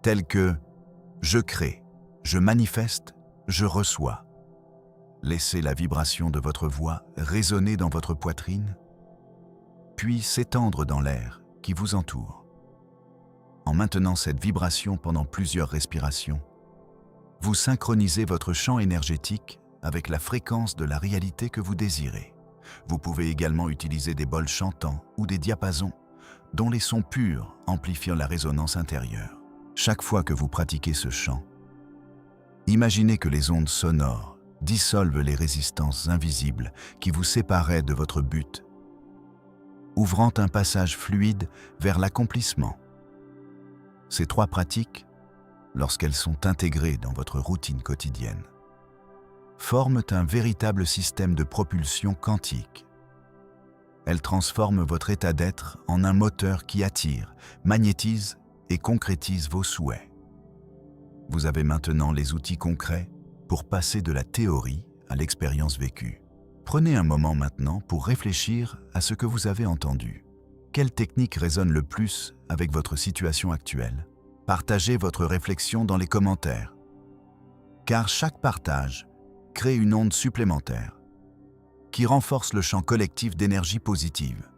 S1: telle que « Je crée, je manifeste, je reçois ». Laissez la vibration de votre voix résonner dans votre poitrine, puis s'étendre dans l'air qui vous entoure. En maintenant cette vibration pendant plusieurs respirations, vous synchronisez votre champ énergétique avec la fréquence de la réalité que vous désirez. Vous pouvez également utiliser des bols chantants ou des diapasons, dont les sons purs amplifient la résonance intérieure. Chaque fois que vous pratiquez ce chant, imaginez que les ondes sonores dissolvent les résistances invisibles qui vous séparaient de votre but, ouvrant un passage fluide vers l'accomplissement. Ces 3 pratiques, lorsqu'elles sont intégrées dans votre routine quotidienne, forment un véritable système de propulsion quantique. Elles transforment votre état d'être en un moteur qui attire, magnétise et concrétise vos souhaits. Vous avez maintenant les outils concrets pour passer de la théorie à l'expérience vécue. Prenez un moment maintenant pour réfléchir à ce que vous avez entendu. Quelle technique résonne le plus avec votre situation actuelle? Partagez votre réflexion dans les commentaires car chaque partage crée une onde supplémentaire qui renforce le champ collectif d'énergie positive.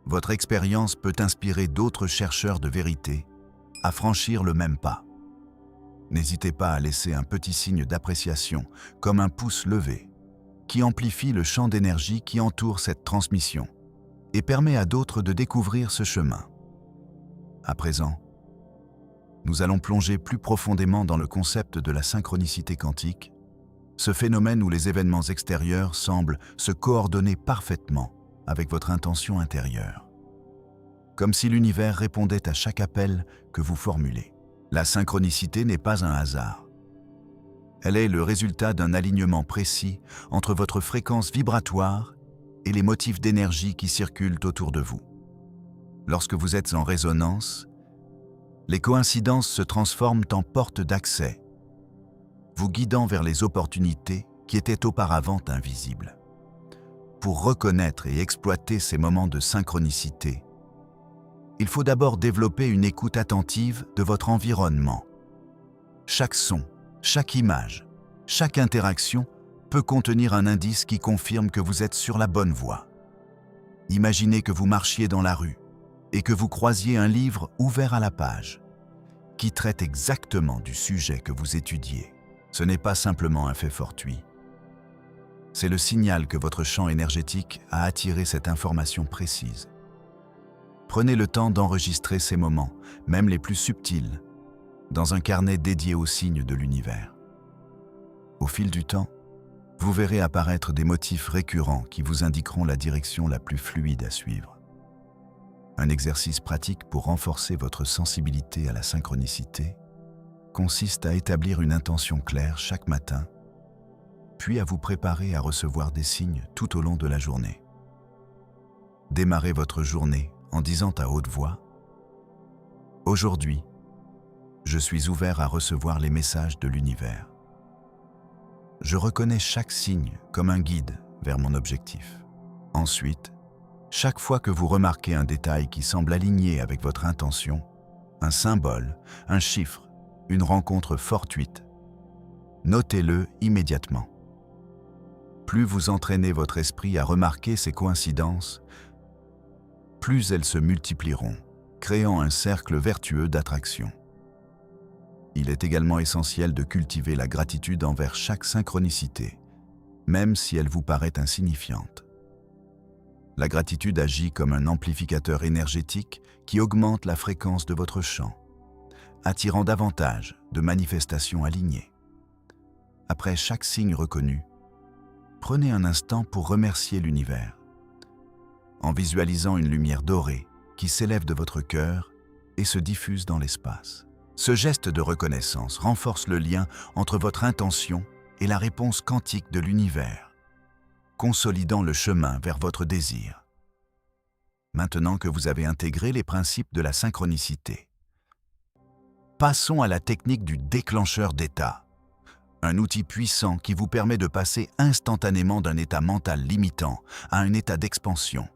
S1: Votre expérience peut inspirer d'autres chercheurs de vérité à franchir le même pas. N'hésitez pas à laisser un petit signe d'appréciation, comme un pouce levé, qui amplifie le champ d'énergie qui entoure cette transmission et permet à d'autres de découvrir ce chemin. À présent, nous allons plonger plus profondément dans le concept de la synchronicité quantique, ce phénomène où les événements extérieurs semblent se coordonner parfaitement avec votre intention intérieure, comme si l'univers répondait à chaque appel que vous formulez. La synchronicité n'est pas un hasard. Elle est le résultat d'un alignement précis entre votre fréquence vibratoire et les motifs d'énergie qui circulent autour de vous. Lorsque vous êtes en résonance, les coïncidences se transforment en portes d'accès, vous guidant vers les opportunités qui étaient auparavant invisibles. Pour reconnaître et exploiter ces moments de synchronicité, il faut d'abord développer une écoute attentive de votre environnement. Chaque son, chaque image, chaque interaction peut contenir un indice qui confirme que vous êtes sur la bonne voie. Imaginez que vous marchiez dans la rue et que vous croisiez un livre ouvert à la page, qui traite exactement du sujet que vous étudiez. Ce n'est pas simplement un fait fortuit. C'est le signal que votre champ énergétique a attiré cette information précise. Prenez le temps d'enregistrer ces moments, même les plus subtils, dans un carnet dédié aux signes de l'univers. Au fil du temps, vous verrez apparaître des motifs récurrents qui vous indiqueront la direction la plus fluide à suivre. Un exercice pratique pour renforcer votre sensibilité à la synchronicité consiste à établir une intention claire chaque matin, puis à vous préparer à recevoir des signes tout au long de la journée. Démarrez votre journée en disant à haute voix « Aujourd'hui, je suis ouvert à recevoir les messages de l'univers. Je reconnais chaque signe comme un guide vers mon objectif. » Ensuite, chaque fois que vous remarquez un détail qui semble aligné avec votre intention, un symbole, un chiffre, une rencontre fortuite, notez-le immédiatement. Plus vous entraînez votre esprit à remarquer ces coïncidences, plus elles se multiplieront, créant un cercle vertueux d'attraction. Il est également essentiel de cultiver la gratitude envers chaque synchronicité, même si elle vous paraît insignifiante. La gratitude agit comme un amplificateur énergétique qui augmente la fréquence de votre champ, attirant davantage de manifestations alignées. Après chaque signe reconnu, prenez un instant pour remercier l'univers, en visualisant une lumière dorée qui s'élève de votre cœur et se diffuse dans l'espace. Ce geste de reconnaissance renforce le lien entre votre intention et la réponse quantique de l'univers, consolidant le chemin vers votre désir. Maintenant que vous avez intégré les principes de la synchronicité, passons à la technique du déclencheur d'état, un outil puissant qui vous permet de passer instantanément d'un état mental limitant à un état d'expansion.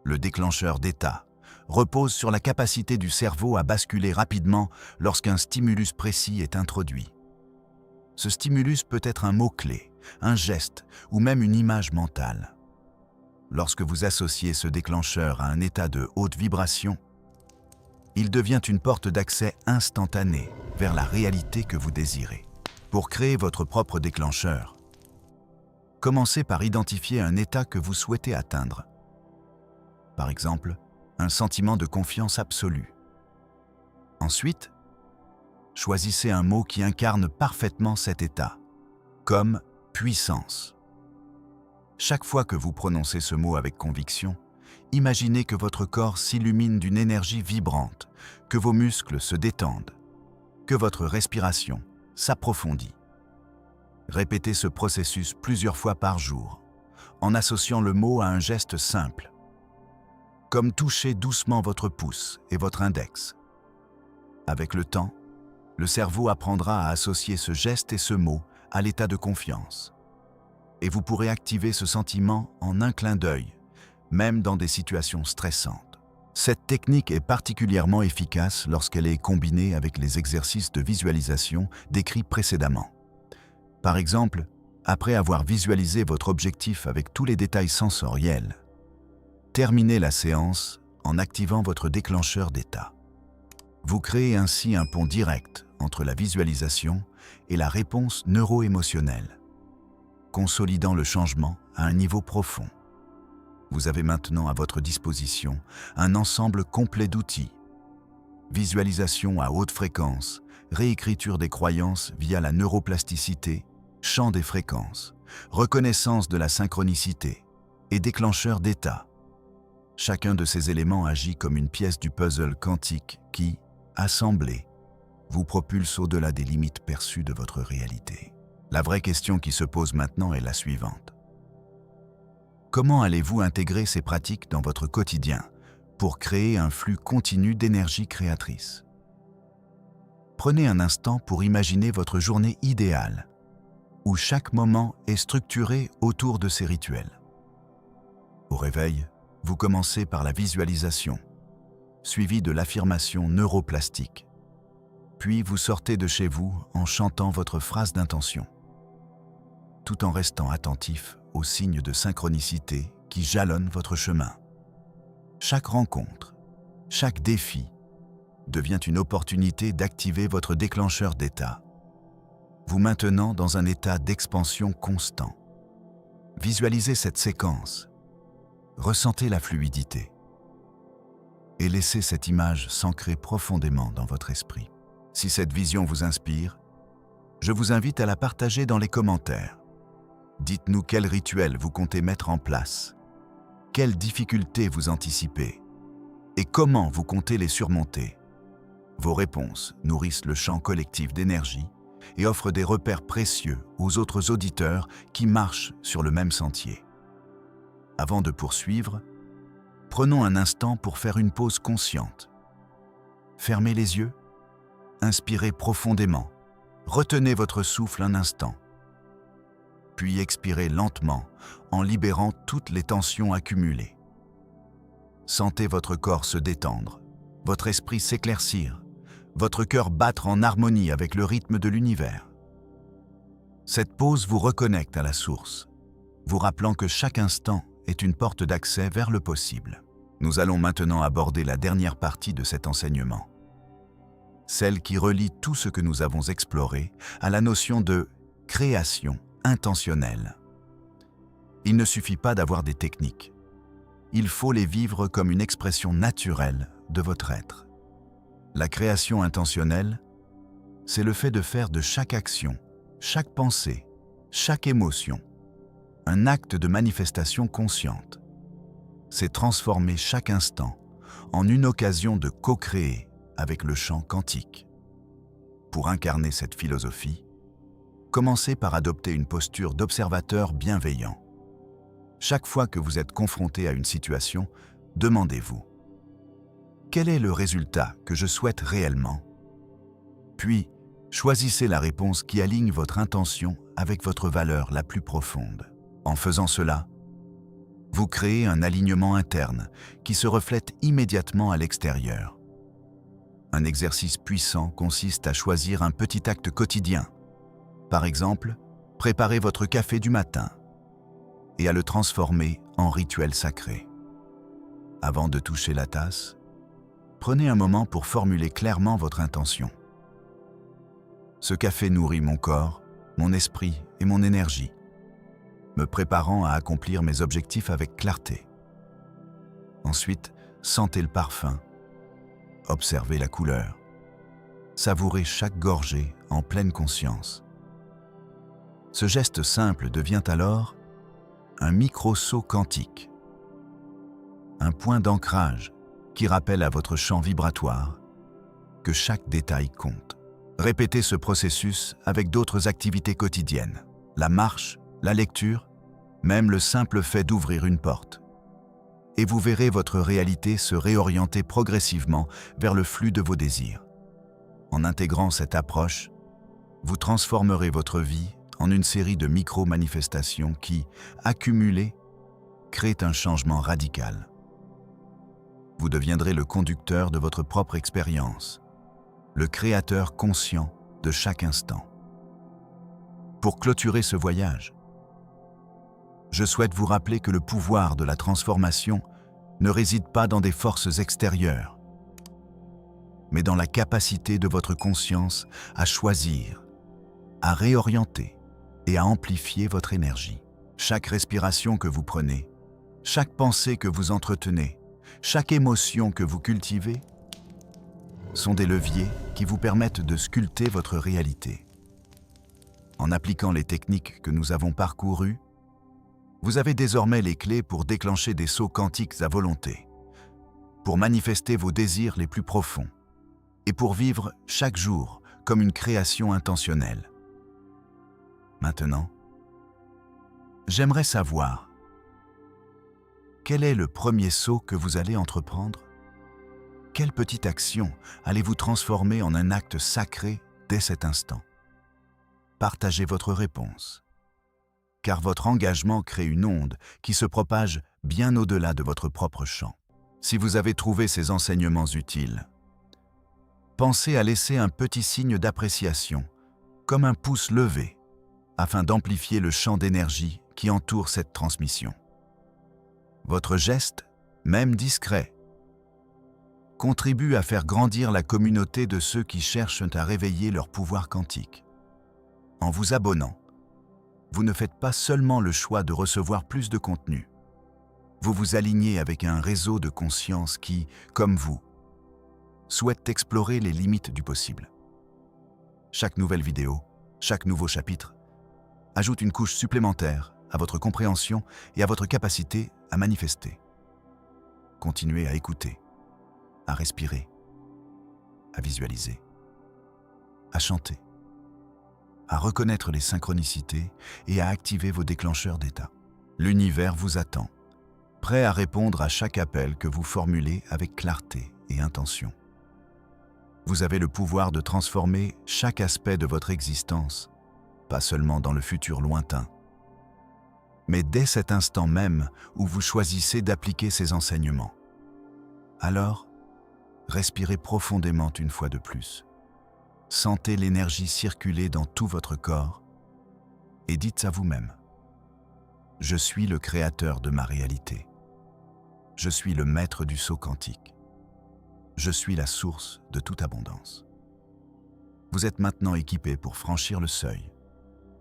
S1: Le déclencheur d'état repose sur la capacité du cerveau à basculer rapidement lorsqu'un stimulus précis est introduit. Ce stimulus peut être un mot-clé, un geste ou même une image mentale. Lorsque vous associez ce déclencheur à un état de haute vibration, il devient une porte d'accès instantanée vers la réalité que vous désirez. Pour créer votre propre déclencheur, commencez par identifier un état que vous souhaitez atteindre. Par exemple, un sentiment de confiance absolue. Ensuite, choisissez un mot qui incarne parfaitement cet état, comme « puissance ». Chaque fois que vous prononcez ce mot avec conviction, imaginez que votre corps s'illumine d'une énergie vibrante, que vos muscles se détendent, que votre respiration s'approfondit. Répétez ce processus plusieurs fois par jour, en associant le mot à un geste simple, comme toucher doucement votre pouce et votre index. Avec le temps, le cerveau apprendra à associer ce geste et ce mot à l'état de confiance. Et vous pourrez activer ce sentiment en un clin d'œil, même dans des situations stressantes. Cette technique est particulièrement efficace lorsqu'elle est combinée avec les exercices de visualisation décrits précédemment. Par exemple, après avoir visualisé votre objectif avec tous les détails sensoriels, terminez la séance en activant votre déclencheur d'état. Vous créez ainsi un pont direct entre la visualisation et la réponse neuro-émotionnelle, consolidant le changement à un niveau profond. Vous avez maintenant à votre disposition un ensemble complet d'outils. Visualisation à haute fréquence, réécriture des croyances via la neuroplasticité, champ des fréquences, reconnaissance de la synchronicité et déclencheur d'état. Chacun de ces éléments agit comme une pièce du puzzle quantique qui, assemblée, vous propulse au-delà des limites perçues de votre réalité. La vraie question qui se pose maintenant est la suivante. Comment allez-vous intégrer ces pratiques dans votre quotidien pour créer un flux continu d'énergie créatrice? Prenez un instant pour imaginer votre journée idéale, où chaque moment est structuré autour de ces rituels. Au réveil, vous commencez par la visualisation, suivie de l'affirmation neuroplastique. Puis vous sortez de chez vous en chantant votre phrase d'intention, tout en restant attentif aux signes de synchronicité qui jalonnent votre chemin. Chaque rencontre, chaque défi devient une opportunité d'activer votre déclencheur d'état, vous maintenant dans un état d'expansion constant. Visualisez cette séquence, ressentez la fluidité et laissez cette image s'ancrer profondément dans votre esprit. Si cette vision vous inspire, je vous invite à la partager dans les commentaires. Dites-nous quel rituel vous comptez mettre en place, quelles difficultés vous anticipez et comment vous comptez les surmonter. Vos réponses nourrissent le champ collectif d'énergie et offrent des repères précieux aux autres auditeurs qui marchent sur le même sentier. Avant de poursuivre, prenons un instant pour faire une pause consciente. Fermez les yeux, inspirez profondément, retenez votre souffle un instant, puis expirez lentement en libérant toutes les tensions accumulées. Sentez votre corps se détendre, votre esprit s'éclaircir, votre cœur battre en harmonie avec le rythme de l'univers. Cette pause vous reconnecte à la source, vous rappelant que chaque instant est une porte d'accès vers le possible. Nous allons maintenant aborder la dernière partie de cet enseignement, celle qui relie tout ce que nous avons exploré à la notion de création intentionnelle. Il ne suffit pas d'avoir des techniques. Il faut les vivre comme une expression naturelle de votre être. La création intentionnelle, c'est le fait de faire de chaque action, chaque pensée, chaque émotion, un acte de manifestation consciente. C'est transformer chaque instant en une occasion de co-créer avec le champ quantique. Pour incarner cette philosophie, commencez par adopter une posture d'observateur bienveillant. Chaque fois que vous êtes confronté à une situation, demandez-vous: quel est le résultat que je souhaite réellement? Puis, choisissez la réponse qui aligne votre intention avec votre valeur la plus profonde. En faisant cela, vous créez un alignement interne qui se reflète immédiatement à l'extérieur. Un exercice puissant consiste à choisir un petit acte quotidien. Par exemple, préparez votre café du matin et à le transformer en rituel sacré. Avant de toucher la tasse, prenez un moment pour formuler clairement votre intention. Ce café nourrit mon corps, mon esprit et mon énergie, me préparant à accomplir mes objectifs avec clarté. Ensuite, sentez le parfum, observez la couleur, savourez chaque gorgée en pleine conscience. Ce geste simple devient alors un micro-saut quantique, un point d'ancrage qui rappelle à votre champ vibratoire que chaque détail compte. Répétez ce processus avec d'autres activités quotidiennes, la marche, la lecture, même le simple fait d'ouvrir une porte. Et vous verrez votre réalité se réorienter progressivement vers le flux de vos désirs. En intégrant cette approche, vous transformerez votre vie en une série de micro-manifestations qui, accumulées, créent un changement radical. Vous deviendrez le conducteur de votre propre expérience, le créateur conscient de chaque instant. Pour clôturer ce voyage, je souhaite vous rappeler que le pouvoir de la transformation ne réside pas dans des forces extérieures, mais dans la capacité de votre conscience à choisir, à réorienter et à amplifier votre énergie. Chaque respiration que vous prenez, chaque pensée que vous entretenez, chaque émotion que vous cultivez sont des leviers qui vous permettent de sculpter votre réalité. En appliquant les techniques que nous avons parcourues, vous avez désormais les clés pour déclencher des sauts quantiques à volonté, pour manifester vos désirs les plus profonds et pour vivre chaque jour comme une création intentionnelle. Maintenant, j'aimerais savoir quel est le premier saut que vous allez entreprendre? Quelle petite action allez-vous transformer en un acte sacré dès cet instant? Partagez votre réponse, car votre engagement crée une onde qui se propage bien au-delà de votre propre champ. Si vous avez trouvé ces enseignements utiles, pensez à laisser un petit signe d'appréciation, comme un pouce levé, afin d'amplifier le champ d'énergie qui entoure cette transmission. Votre geste, même discret, contribue à faire grandir la communauté de ceux qui cherchent à réveiller leur pouvoir quantique. En vous abonnant, vous ne faites pas seulement le choix de recevoir plus de contenu. Vous vous alignez avec un réseau de conscience qui, comme vous, souhaite explorer les limites du possible. Chaque nouvelle vidéo, chaque nouveau chapitre, ajoute une couche supplémentaire à votre compréhension et à votre capacité à manifester. Continuez à écouter, à respirer, à visualiser, à chanter, à reconnaître les synchronicités et à activer vos déclencheurs d'état. L'univers vous attend, prêt à répondre à chaque appel que vous formulez avec clarté et intention. Vous avez le pouvoir de transformer chaque aspect de votre existence, pas seulement dans le futur lointain, mais dès cet instant même où vous choisissez d'appliquer ces enseignements. Alors, respirez profondément une fois de plus. Sentez l'énergie circuler dans tout votre corps et dites à vous-même: je suis le créateur de ma réalité. Je suis le maître du saut quantique. Je suis la source de toute abondance. Vous êtes maintenant équipé pour franchir le seuil,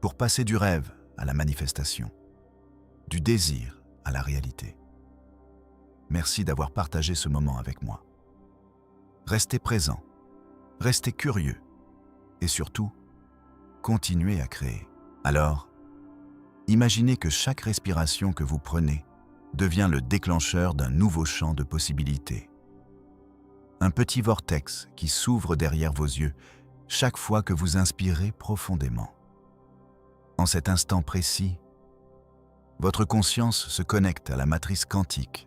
S1: pour passer du rêve à la manifestation, du désir à la réalité. Merci d'avoir partagé ce moment avec moi. Restez présent, restez curieux et surtout, continuez à créer. Alors, imaginez que chaque respiration que vous prenez devient le déclencheur d'un nouveau champ de possibilités. Un petit vortex qui s'ouvre derrière vos yeux chaque fois que vous inspirez profondément. En cet instant précis, votre conscience se connecte à la matrice quantique,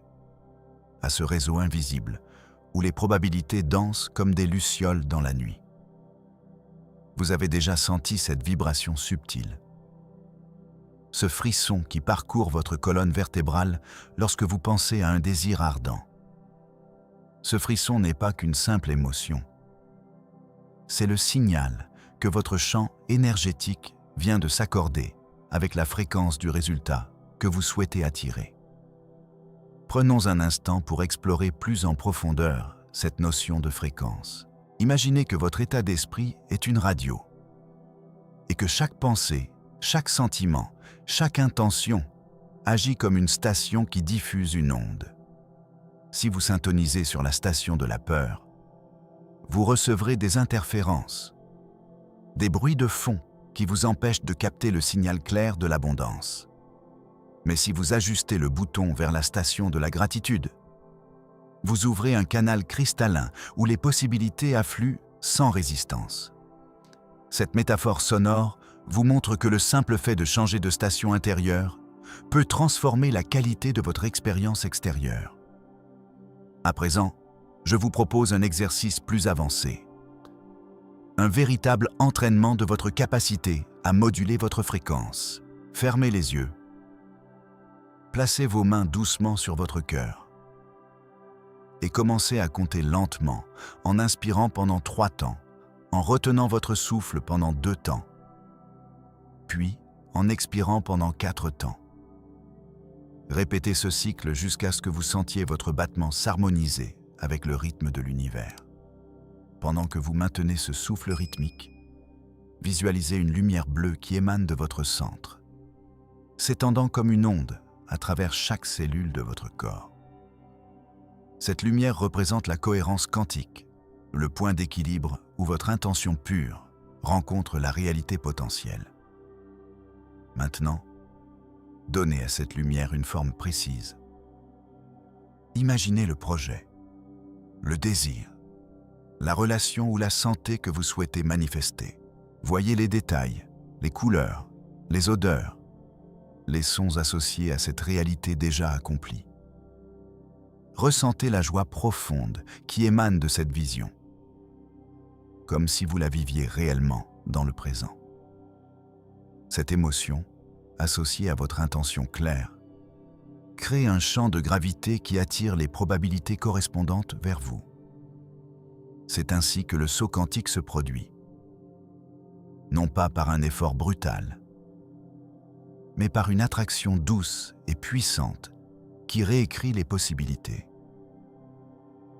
S1: à ce réseau invisible où les probabilités dansent comme des lucioles dans la nuit. Vous avez déjà senti cette vibration subtile, ce frisson qui parcourt votre colonne vertébrale lorsque vous pensez à un désir ardent. Ce frisson n'est pas qu'une simple émotion. C'est le signal que votre champ énergétique vient de s'accorder avec la fréquence du résultat que vous souhaitez attirer. Prenons un instant pour explorer plus en profondeur cette notion de fréquence. Imaginez que votre état d'esprit est une radio et que chaque pensée, chaque sentiment, chaque intention agit comme une station qui diffuse une onde. Si vous syntonisez sur la station de la peur, vous recevrez des interférences, des bruits de fond qui vous empêchent de capter le signal clair de l'abondance. Mais si vous ajustez le bouton vers la station de la gratitude, vous ouvrez un canal cristallin où les possibilités affluent sans résistance. Cette métaphore sonore vous montre que le simple fait de changer de station intérieure peut transformer la qualité de votre expérience extérieure. À présent, je vous propose un exercice plus avancé. Un véritable entraînement de votre capacité à moduler votre fréquence. Fermez les yeux. Placez vos mains doucement sur votre cœur et commencez à compter lentement en inspirant pendant 3 temps, en retenant votre souffle pendant 2 temps, puis en expirant pendant 4 temps. Répétez ce cycle jusqu'à ce que vous sentiez votre battement s'harmoniser avec le rythme de l'univers. Pendant que vous maintenez ce souffle rythmique, visualisez une lumière bleue qui émane de votre centre, s'étendant comme une onde à travers chaque cellule de votre corps. Cette lumière représente la cohérence quantique, le point d'équilibre où votre intention pure rencontre la réalité potentielle. Maintenant, donnez à cette lumière une forme précise. Imaginez le projet, le désir, la relation ou la santé que vous souhaitez manifester. Voyez les détails, les couleurs, les odeurs, les sons associés à cette réalité déjà accomplie. Ressentez la joie profonde qui émane de cette vision, comme si vous la viviez réellement dans le présent. Cette émotion, associée à votre intention claire, crée un champ de gravité qui attire les probabilités correspondantes vers vous. C'est ainsi que le saut quantique se produit, non pas par un effort brutal, mais par une attraction douce et puissante qui réécrit les possibilités.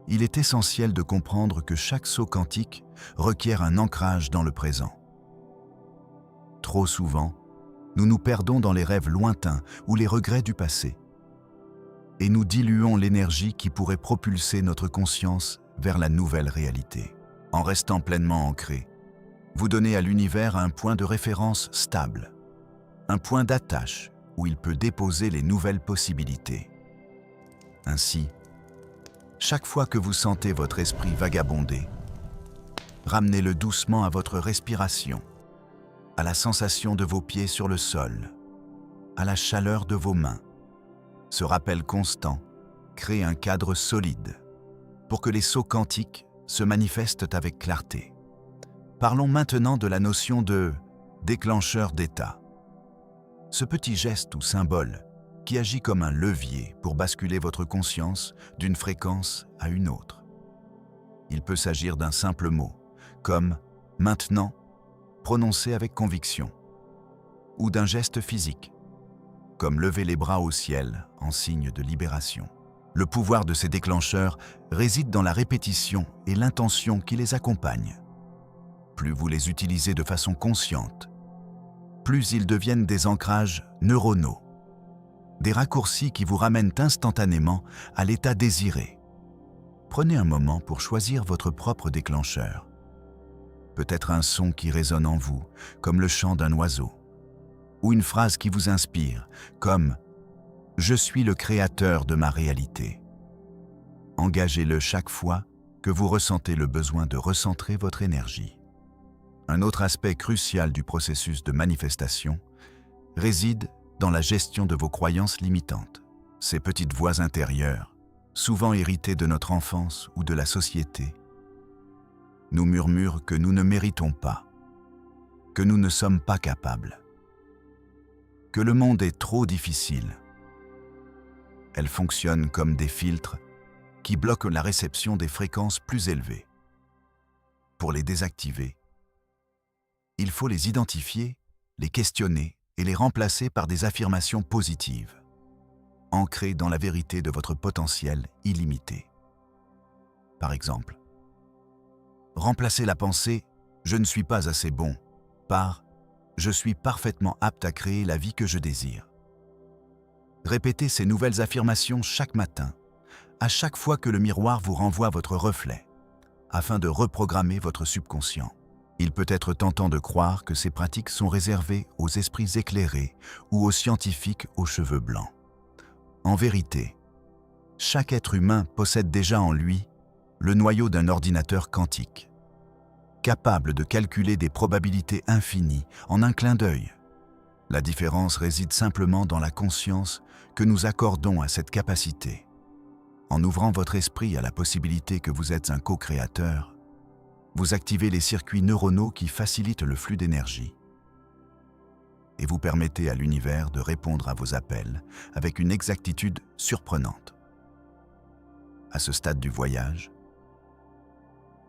S1: Il est essentiel de comprendre que chaque saut quantique requiert un ancrage dans le présent. Trop souvent, nous nous perdons dans les rêves lointains ou les regrets du passé, et nous diluons l'énergie qui pourrait propulser notre conscience vers la nouvelle réalité. En restant pleinement ancré, vous donnez à l'univers un point de référence stable, un point d'attache où il peut déposer les nouvelles possibilités. Ainsi, chaque fois que vous sentez votre esprit vagabonder, ramenez-le doucement à votre respiration, à la sensation de vos pieds sur le sol, à la chaleur de vos mains. Ce rappel constant crée un cadre solide pour que les sauts quantiques se manifestent avec clarté. Parlons maintenant de la notion de déclencheur d'état. Ce petit geste ou symbole qui agit comme un levier pour basculer votre conscience d'une fréquence à une autre. Il peut s'agir d'un simple mot, comme « maintenant », prononcé avec conviction, ou d'un geste physique, comme lever les bras au ciel en signe de libération. Le pouvoir de ces déclencheurs réside dans la répétition et l'intention qui les accompagne. Plus vous les utilisez de façon consciente, plus ils deviennent des ancrages neuronaux, des raccourcis qui vous ramènent instantanément à l'état désiré. Prenez un moment pour choisir votre propre déclencheur. Peut-être un son qui résonne en vous, comme le chant d'un oiseau, ou une phrase qui vous inspire, comme « Je suis le créateur de ma réalité ». Engagez-le chaque fois que vous ressentez le besoin de recentrer votre énergie. Un autre aspect crucial du processus de manifestation réside dans la gestion de vos croyances limitantes. Ces petites voix intérieures, souvent héritées de notre enfance ou de la société, nous murmurent que nous ne méritons pas, que nous ne sommes pas capables, que le monde est trop difficile. Elles fonctionnent comme des filtres qui bloquent la réception des fréquences plus élevées. Pour les désactiver, il faut les identifier, les questionner et les remplacer par des affirmations positives, ancrées dans la vérité de votre potentiel illimité. Par exemple, remplacez la pensée « je ne suis pas assez bon » par « je suis parfaitement apte à créer la vie que je désire ». Répétez ces nouvelles affirmations chaque matin, à chaque fois que le miroir vous renvoie votre reflet, afin de reprogrammer votre subconscient. Il peut être tentant de croire que ces pratiques sont réservées aux esprits éclairés ou aux scientifiques aux cheveux blancs. En vérité, chaque être humain possède déjà en lui le noyau d'un ordinateur quantique, capable de calculer des probabilités infinies en un clin d'œil. La différence réside simplement dans la conscience que nous accordons à cette capacité. En ouvrant votre esprit à la possibilité que vous êtes un co-créateur, vous activez les circuits neuronaux qui facilitent le flux d'énergie et vous permettez à l'univers de répondre à vos appels avec une exactitude surprenante. À ce stade du voyage,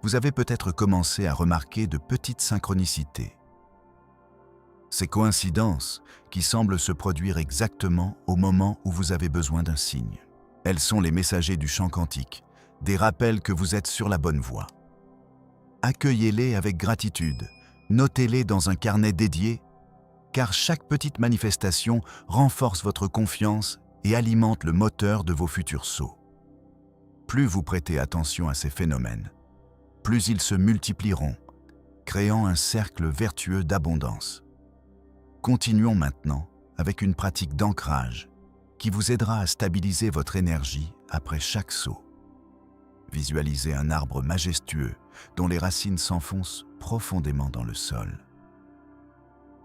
S1: vous avez peut-être commencé à remarquer de petites synchronicités. Ces coïncidences qui semblent se produire exactement au moment où vous avez besoin d'un signe. Elles sont les messagers du champ quantique, des rappels que vous êtes sur la bonne voie. Accueillez-les avec gratitude, notez-les dans un carnet dédié, car chaque petite manifestation renforce votre confiance et alimente le moteur de vos futurs sauts. Plus vous prêtez attention à ces phénomènes, plus ils se multiplieront, créant un cercle vertueux d'abondance. Continuons maintenant avec une pratique d'ancrage qui vous aidera à stabiliser votre énergie après chaque saut. Visualisez un arbre majestueux dont les racines s'enfoncent profondément dans le sol.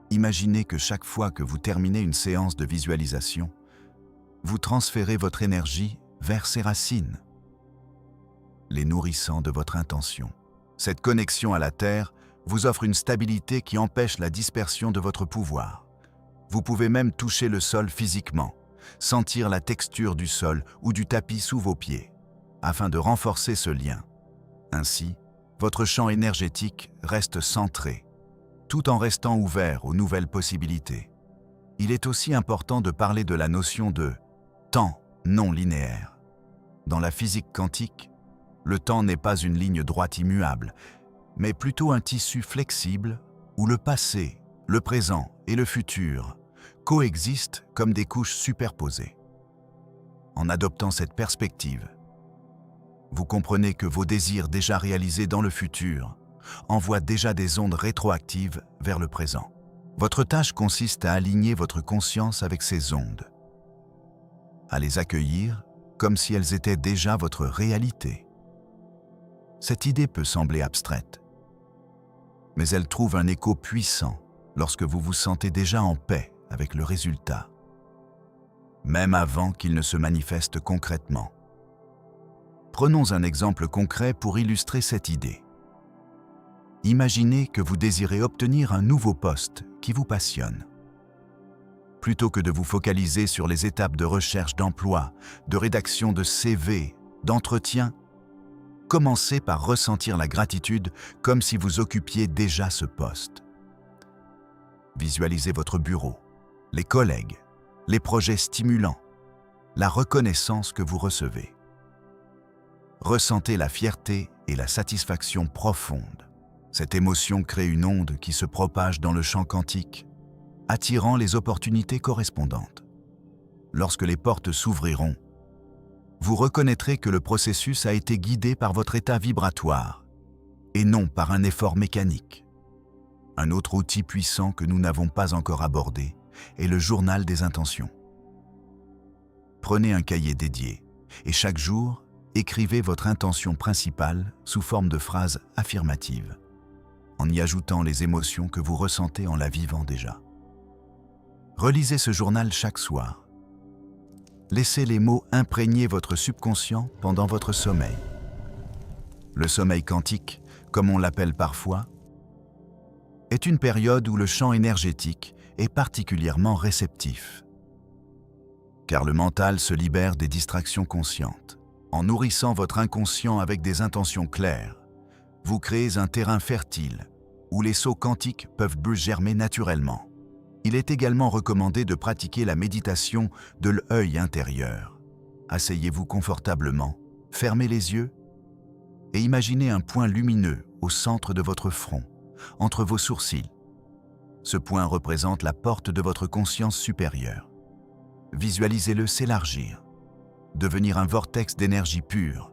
S1: Imaginez que chaque fois que vous terminez une séance de visualisation, vous transférez votre énergie vers ces racines, les nourrissant de votre intention. Cette connexion à la Terre vous offre une stabilité qui empêche la dispersion de votre pouvoir. Vous pouvez même toucher le sol physiquement, sentir la texture du sol ou du tapis sous vos pieds, afin de renforcer ce lien. Ainsi, votre champ énergétique reste centré, tout en restant ouvert aux nouvelles possibilités. Il est aussi important de parler de la notion de temps non linéaire. Dans la physique quantique, le temps n'est pas une ligne droite immuable, mais plutôt un tissu flexible où le passé, le présent et le futur coexistent comme des couches superposées. En adoptant cette perspective, vous comprenez que vos désirs déjà réalisés dans le futur envoient déjà des ondes rétroactives vers le présent. Votre tâche consiste à aligner votre conscience avec ces ondes, à les accueillir comme si elles étaient déjà votre réalité. Cette idée peut sembler abstraite, mais elle trouve un écho puissant lorsque vous vous sentez déjà en paix avec le résultat, même avant qu'il ne se manifeste concrètement. Prenons un exemple concret pour illustrer cette idée. Imaginez que vous désirez obtenir un nouveau poste qui vous passionne. Plutôt que de vous focaliser sur les étapes de recherche d'emploi, de rédaction de CV, d'entretien, commencez par ressentir la gratitude comme si vous occupiez déjà ce poste. Visualisez votre bureau, les collègues, les projets stimulants, la reconnaissance que vous recevez. Ressentez la fierté et la satisfaction profonde. Cette émotion crée une onde qui se propage dans le champ quantique, attirant les opportunités correspondantes. Lorsque les portes s'ouvriront, vous reconnaîtrez que le processus a été guidé par votre état vibratoire et non par un effort mécanique. Un autre outil puissant que nous n'avons pas encore abordé est le journal des intentions. Prenez un cahier dédié et chaque jour, écrivez votre intention principale sous forme de phrases affirmatives, en y ajoutant les émotions que vous ressentez en la vivant déjà. Relisez ce journal chaque soir. Laissez les mots imprégner votre subconscient pendant votre sommeil. Le sommeil quantique, comme on l'appelle parfois, est une période où le champ énergétique est particulièrement réceptif, car le mental se libère des distractions conscientes. En nourrissant votre inconscient avec des intentions claires, vous créez un terrain fertile où les sauts quantiques peuvent germer naturellement. Il est également recommandé de pratiquer la méditation de l'œil intérieur. Asseyez-vous confortablement, fermez les yeux et imaginez un point lumineux au centre de votre front, entre vos sourcils. Ce point représente la porte de votre conscience supérieure. Visualisez-le s'élargir, devenir un vortex d'énergie pure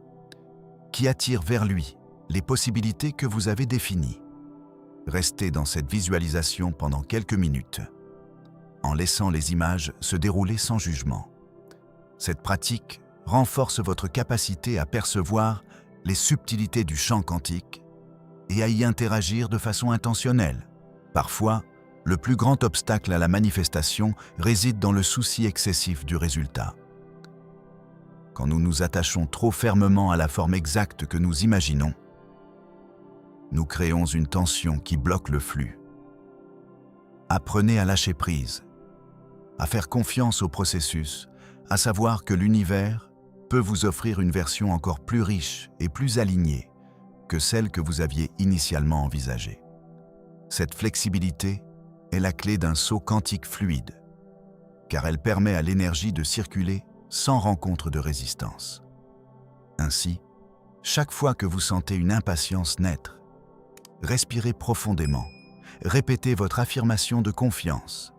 S1: qui attire vers lui les possibilités que vous avez définies. Restez dans cette visualisation pendant quelques minutes, en laissant les images se dérouler sans jugement. Cette pratique renforce votre capacité à percevoir les subtilités du champ quantique et à y interagir de façon intentionnelle. Parfois, le plus grand obstacle à la manifestation réside dans le souci excessif du résultat. Quand nous nous attachons trop fermement à la forme exacte que nous imaginons, nous créons une tension qui bloque le flux. Apprenez à lâcher prise, à faire confiance au processus, à savoir que l'univers peut vous offrir une version encore plus riche et plus alignée que celle que vous aviez initialement envisagée. Cette flexibilité est la clé d'un saut quantique fluide, car elle permet à l'énergie de circuler sans rencontre de résistance. Ainsi, chaque fois que vous sentez une impatience naître, respirez profondément, répétez votre affirmation de confiance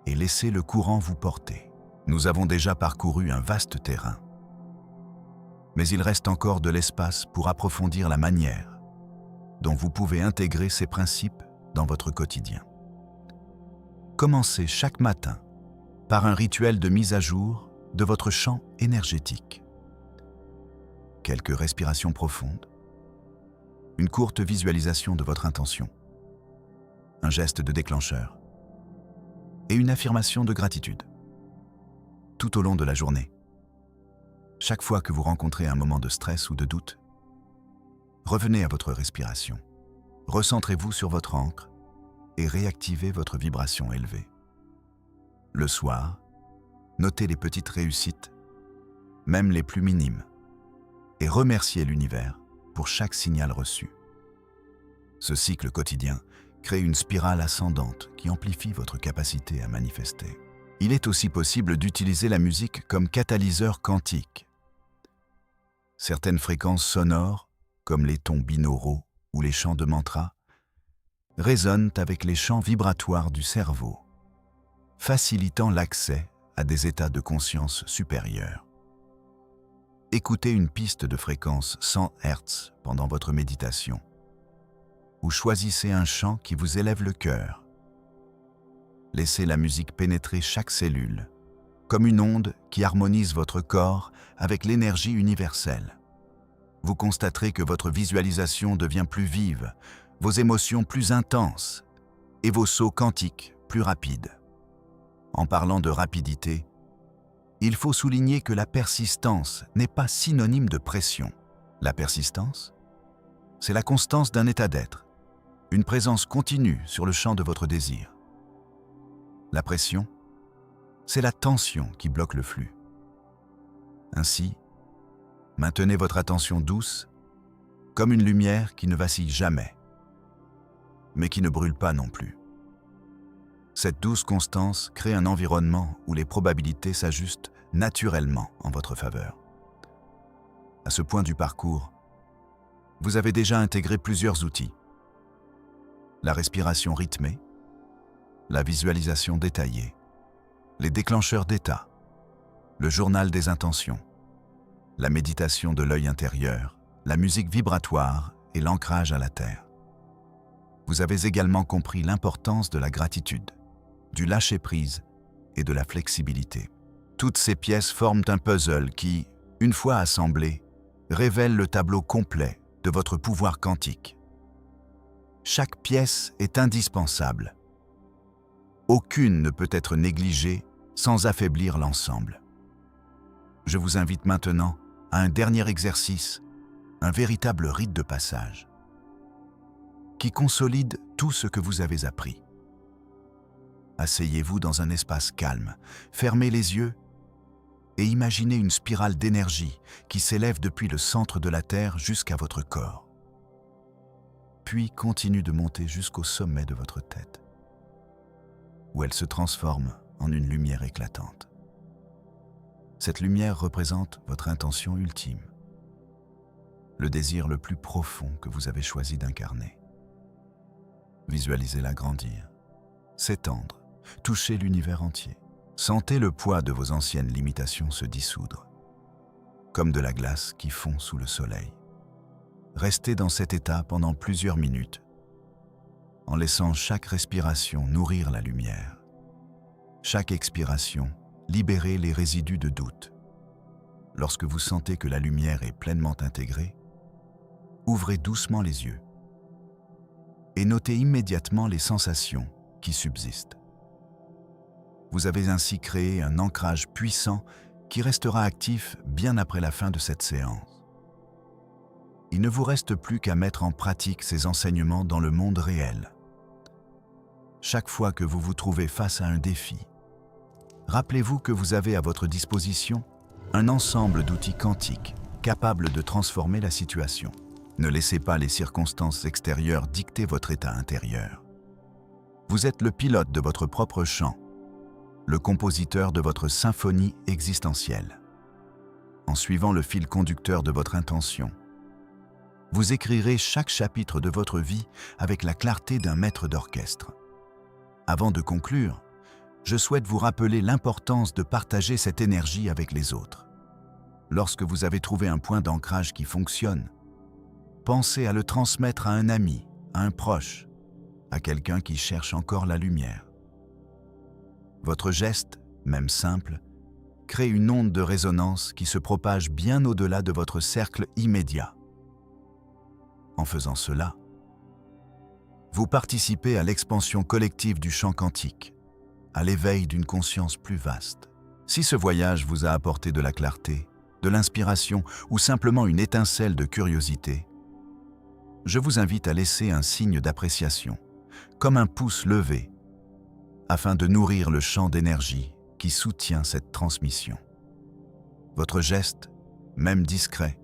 S1: et laissez le courant vous porter. Nous avons déjà parcouru un vaste terrain, mais il reste encore de l'espace pour approfondir la manière dont vous pouvez intégrer ces principes dans votre quotidien. Commencez chaque matin par un rituel de mise à jour de votre champ énergétique. Quelques respirations profondes, une courte visualisation de votre intention, un geste de déclencheur et une affirmation de gratitude. Tout au long de la journée, chaque fois que vous rencontrez un moment de stress ou de doute, revenez à votre respiration, recentrez-vous sur votre ancre et réactivez votre vibration élevée. Le soir, notez les petites réussites, même les plus minimes, et remerciez l'univers pour chaque signal reçu. Ce cycle quotidien crée une spirale ascendante qui amplifie votre capacité à manifester. Il est aussi possible d'utiliser la musique comme catalyseur quantique. Certaines fréquences sonores, comme les tons binauraux ou les chants de mantra, résonnent avec les champs vibratoires du cerveau, facilitant l'accès à des états de conscience supérieurs. Écoutez une piste de fréquence 100 Hz pendant votre méditation, ou choisissez un chant qui vous élève le cœur. Laissez la musique pénétrer chaque cellule, comme une onde qui harmonise votre corps avec l'énergie universelle. Vous constaterez que votre visualisation devient plus vive, vos émotions plus intenses et vos sauts quantiques plus rapides. En parlant de rapidité, il faut souligner que la persistance n'est pas synonyme de pression. La persistance, c'est la constance d'un état d'être, une présence continue sur le champ de votre désir. La pression, c'est la tension qui bloque le flux. Ainsi, maintenez votre attention douce, comme une lumière qui ne vacille jamais, mais qui ne brûle pas non plus. Cette douce constance crée un environnement où les probabilités s'ajustent naturellement en votre faveur. À ce point du parcours, vous avez déjà intégré plusieurs outils. La respiration rythmée, la visualisation détaillée, les déclencheurs d'état, le journal des intentions, la méditation de l'œil intérieur, la musique vibratoire et l'ancrage à la terre. Vous avez également compris l'importance de la gratitude, du lâcher-prise et de la flexibilité. Toutes ces pièces forment un puzzle qui, une fois assemblé, révèle le tableau complet de votre pouvoir quantique. Chaque pièce est indispensable. Aucune ne peut être négligée sans affaiblir l'ensemble. Je vous invite maintenant à un dernier exercice, un véritable rite de passage, qui consolide tout ce que vous avez appris. Asseyez-vous dans un espace calme, fermez les yeux et imaginez une spirale d'énergie qui s'élève depuis le centre de la Terre jusqu'à votre corps. Puis continue de monter jusqu'au sommet de votre tête, où elle se transforme en une lumière éclatante. Cette lumière représente votre intention ultime, le désir le plus profond que vous avez choisi d'incarner. Visualisez-la grandir, s'étendre, toucher l'univers entier. Sentez le poids de vos anciennes limitations se dissoudre, comme de la glace qui fond sous le soleil. Restez dans cet état pendant plusieurs minutes, en laissant chaque respiration nourrir la lumière. Chaque expiration, libérez les résidus de doute. Lorsque vous sentez que la lumière est pleinement intégrée, ouvrez doucement les yeux et notez immédiatement les sensations qui subsistent. Vous avez ainsi créé un ancrage puissant qui restera actif bien après la fin de cette séance. Il ne vous reste plus qu'à mettre en pratique ces enseignements dans le monde réel. Chaque fois que vous vous trouvez face à un défi, rappelez-vous que vous avez à votre disposition un ensemble d'outils quantiques capables de transformer la situation. Ne laissez pas les circonstances extérieures dicter votre état intérieur. Vous êtes le pilote de votre propre chant, le compositeur de votre symphonie existentielle. En suivant le fil conducteur de votre intention, vous écrirez chaque chapitre de votre vie avec la clarté d'un maître d'orchestre. Avant de conclure, je souhaite vous rappeler l'importance de partager cette énergie avec les autres. Lorsque vous avez trouvé un point d'ancrage qui fonctionne, pensez à le transmettre à un ami, à un proche, à quelqu'un qui cherche encore la lumière. Votre geste, même simple, crée une onde de résonance qui se propage bien au-delà de votre cercle immédiat. En faisant cela, vous participez à l'expansion collective du champ quantique, à l'éveil d'une conscience plus vaste. Si ce voyage vous a apporté de la clarté, de l'inspiration ou simplement une étincelle de curiosité, je vous invite à laisser un signe d'appréciation, comme un pouce levé, afin de nourrir le champ d'énergie qui soutient cette transmission. Votre geste, même discret,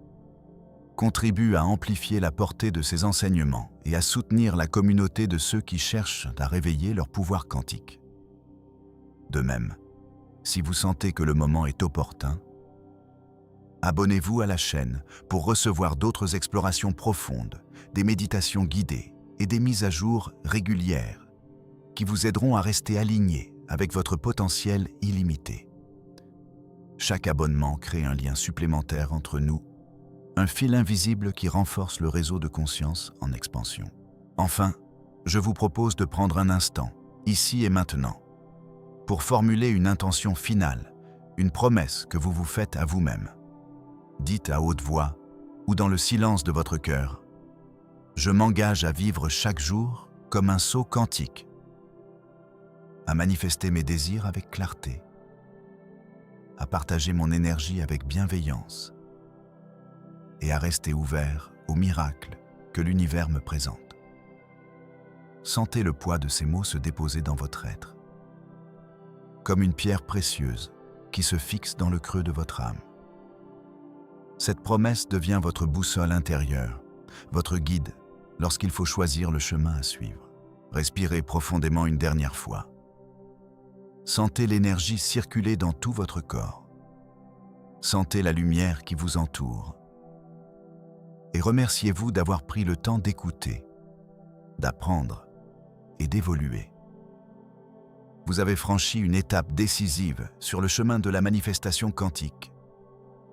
S1: contribue à amplifier la portée de ces enseignements et à soutenir la communauté de ceux qui cherchent à réveiller leur pouvoir quantique. De même, si vous sentez que le moment est opportun, abonnez-vous à la chaîne pour recevoir d'autres explorations profondes, des méditations guidées et des mises à jour régulières qui vous aideront à rester alignés avec votre potentiel illimité. Chaque abonnement crée un lien supplémentaire entre nous, un fil invisible qui renforce le réseau de conscience en expansion. Enfin, je vous propose de prendre un instant, ici et maintenant, pour formuler une intention finale, une promesse que vous vous faites à vous-même. Dites à haute voix ou dans le silence de votre cœur, « Je m'engage à vivre chaque jour comme un saut quantique, à manifester mes désirs avec clarté, à partager mon énergie avec bienveillance et à rester ouvert aux miracles que l'univers me présente. » Sentez le poids de ces mots se déposer dans votre être, comme une pierre précieuse qui se fixe dans le creux de votre âme. Cette promesse devient votre boussole intérieure, votre guide lorsqu'il faut choisir le chemin à suivre. Respirez profondément une dernière fois. Sentez l'énergie circuler dans tout votre corps. Sentez la lumière qui vous entoure. Et remerciez-vous d'avoir pris le temps d'écouter, d'apprendre et d'évoluer. Vous avez franchi une étape décisive sur le chemin de la manifestation quantique.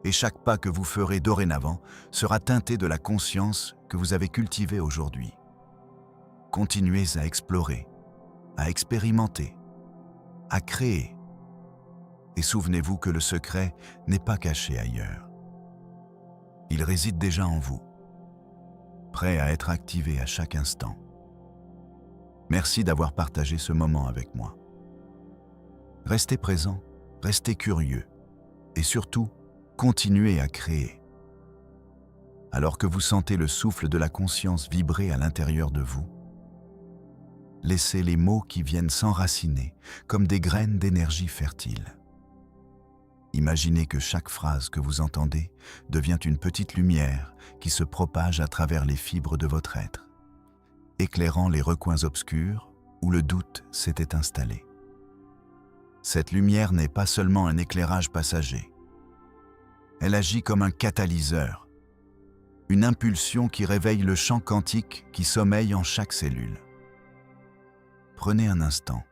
S1: Et chaque pas que vous ferez dorénavant sera teinté de la conscience que vous avez cultivée aujourd'hui. Continuez à explorer, à expérimenter, à créer. Et souvenez-vous que le secret n'est pas caché ailleurs. Il réside déjà en vous, prêt à être activé à chaque instant. Merci d'avoir partagé ce moment avec moi. Restez présent, restez curieux et surtout, continuez à créer. Alors que vous sentez le souffle de la conscience vibrer à l'intérieur de vous, laissez les mots qui viennent s'enraciner comme des graines d'énergie fertile. Imaginez que chaque phrase que vous entendez devient une petite lumière qui se propage à travers les fibres de votre être, éclairant les recoins obscurs où le doute s'était installé. Cette lumière n'est pas seulement un éclairage passager. Elle agit comme un catalyseur, une impulsion qui réveille le champ quantique qui sommeille en chaque cellule. Prenez un instant.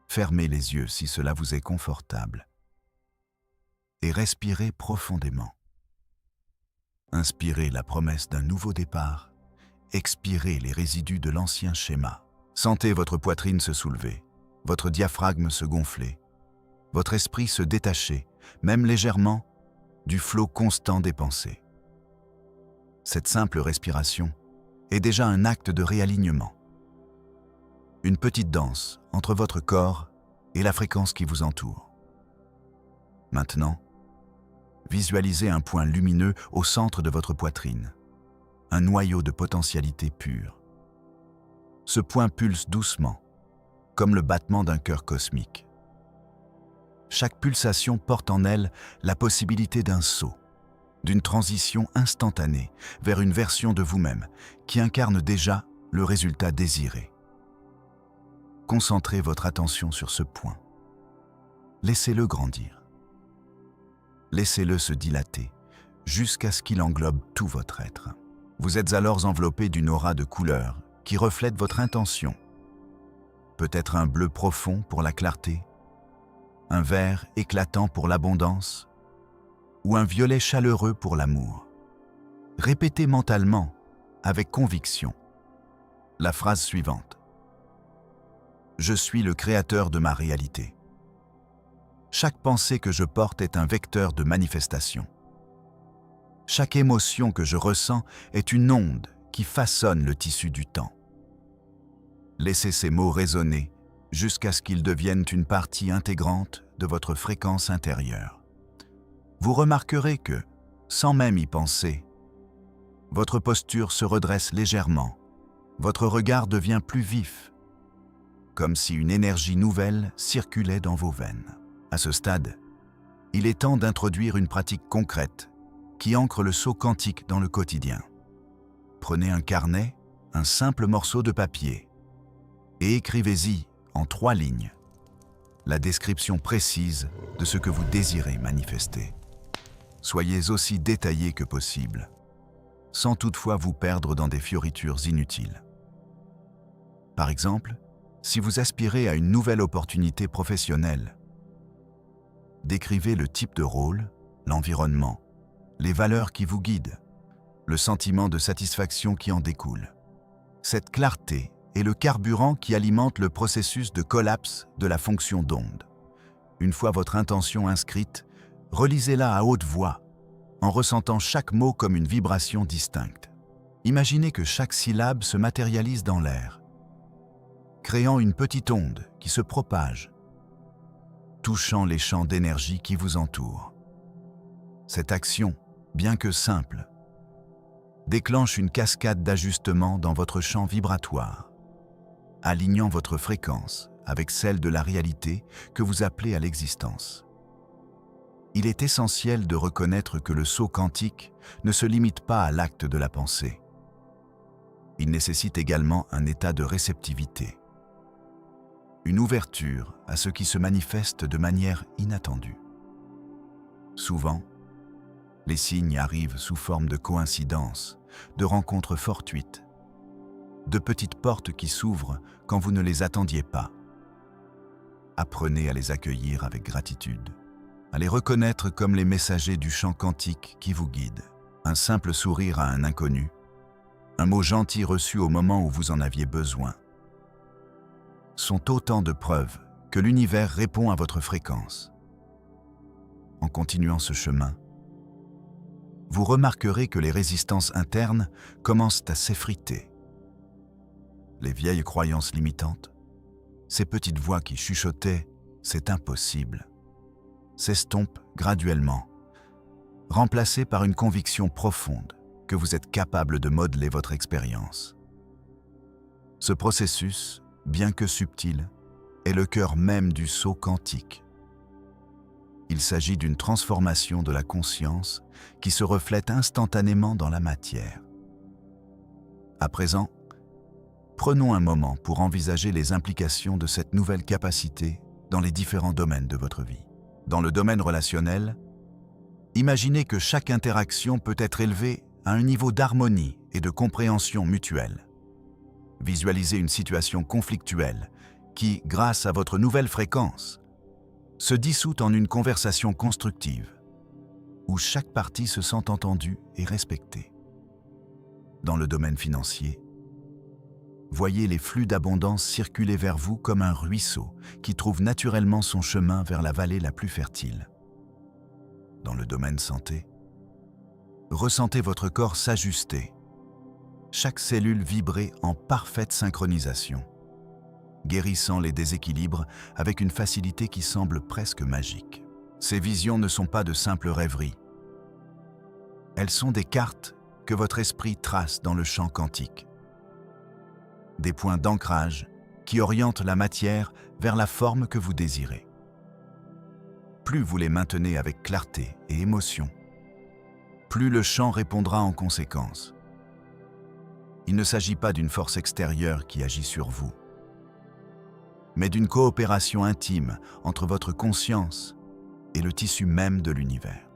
S1: Fermez les yeux si cela vous est confortable. Et respirez profondément. Inspirez la promesse d'un nouveau départ. Expirez les résidus de l'ancien schéma. Sentez votre poitrine se soulever, votre diaphragme se gonfler, votre esprit se détacher, même légèrement, du flot constant des pensées. Cette simple respiration est déjà un acte de réalignement. Une petite danse entre votre corps et la fréquence qui vous entoure. Maintenant, visualisez un point lumineux au centre de votre poitrine, un noyau de potentialité pure. Ce point pulse doucement, comme le battement d'un cœur cosmique. Chaque pulsation porte en elle la possibilité d'un saut, d'une transition instantanée vers une version de vous-même qui incarne déjà le résultat désiré. concentrez votre attention sur ce point. Laissez-le grandir. Laissez-le se dilater jusqu'à ce qu'il englobe tout votre être. Vous êtes alors enveloppé d'une aura de couleurs qui reflète votre intention. Peut-être un bleu profond pour la clarté, un vert éclatant pour l'abondance, ou un violet chaleureux pour l'amour. Répétez mentalement, avec conviction, la phrase suivante. Je suis le créateur de ma réalité. Chaque pensée que je porte est un vecteur de manifestation. Chaque émotion que je ressens est une onde qui façonne le tissu du temps. Laissez ces mots résonner jusqu'à ce qu'ils deviennent une partie intégrante de votre fréquence intérieure. Vous remarquerez que, sans même y penser, votre posture se redresse légèrement, votre regard devient plus vif, comme si une énergie nouvelle circulait dans vos veines. À ce stade, il est temps d'introduire une pratique concrète qui ancre le saut quantique dans le quotidien. Prenez un carnet, un simple morceau de papier, et écrivez-y, en 3 lignes, la description précise de ce que vous désirez manifester. Soyez aussi détaillé que possible, sans toutefois vous perdre dans des fioritures inutiles. Par exemple, si vous aspirez à une nouvelle opportunité professionnelle, décrivez le type de rôle, l'environnement, les valeurs qui vous guident, le sentiment de satisfaction qui en découle. Cette clarté est le carburant qui alimente le processus de collapse de la fonction d'onde. Une fois votre intention inscrite, relisez-la à haute voix, en ressentant chaque mot comme une vibration distincte. Imaginez que chaque syllabe se matérialise dans l'air, créant une petite onde qui se propage, touchant les champs d'énergie qui vous entourent. Cette action, bien que simple, déclenche une cascade d'ajustements dans votre champ vibratoire, alignant votre fréquence avec celle de la réalité que vous appelez à l'existence. Il est essentiel de reconnaître que le saut quantique ne se limite pas à l'acte de la pensée. Il nécessite également un état de réceptivité, une ouverture à ce qui se manifeste de manière inattendue. Souvent, les signes arrivent sous forme de coïncidences, de rencontres fortuites, de petites portes qui s'ouvrent quand vous ne les attendiez pas. Apprenez à les accueillir avec gratitude, à les reconnaître comme les messagers du champ quantique qui vous guide. Un simple sourire à un inconnu, un mot gentil reçu au moment où vous en aviez besoin, sont autant de preuves que l'univers répond à votre fréquence. En continuant ce chemin, vous remarquerez que les résistances internes commencent à s'effriter. Les vieilles croyances limitantes, ces petites voix qui chuchotaient « c'est impossible », s'estompent graduellement, remplacées par une conviction profonde que vous êtes capable de modeler votre expérience. Ce processus, bien que subtil, est le cœur même du saut quantique. Il s'agit d'une transformation de la conscience qui se reflète instantanément dans la matière. À présent, prenons un moment pour envisager les implications de cette nouvelle capacité dans les différents domaines de votre vie. Dans le domaine relationnel, imaginez que chaque interaction peut être élevée à un niveau d'harmonie et de compréhension mutuelle. Visualisez une situation conflictuelle qui, grâce à votre nouvelle fréquence, se dissout en une conversation constructive, où chaque partie se sent entendue et respectée. Dans le domaine financier, voyez les flux d'abondance circuler vers vous comme un ruisseau qui trouve naturellement son chemin vers la vallée la plus fertile. Dans le domaine santé, ressentez votre corps s'ajuster, chaque cellule vibrer en parfaite synchronisation, guérissant les déséquilibres avec une facilité qui semble presque magique. Ces visions ne sont pas de simples rêveries. Elles sont des cartes que votre esprit trace dans le champ quantique. Des points d'ancrage qui orientent la matière vers la forme que vous désirez. Plus vous les maintenez avec clarté et émotion, plus le champ répondra en conséquence. Il ne s'agit pas d'une force extérieure qui agit sur vous. mais d'une coopération intime entre votre conscience et le tissu même de l'univers.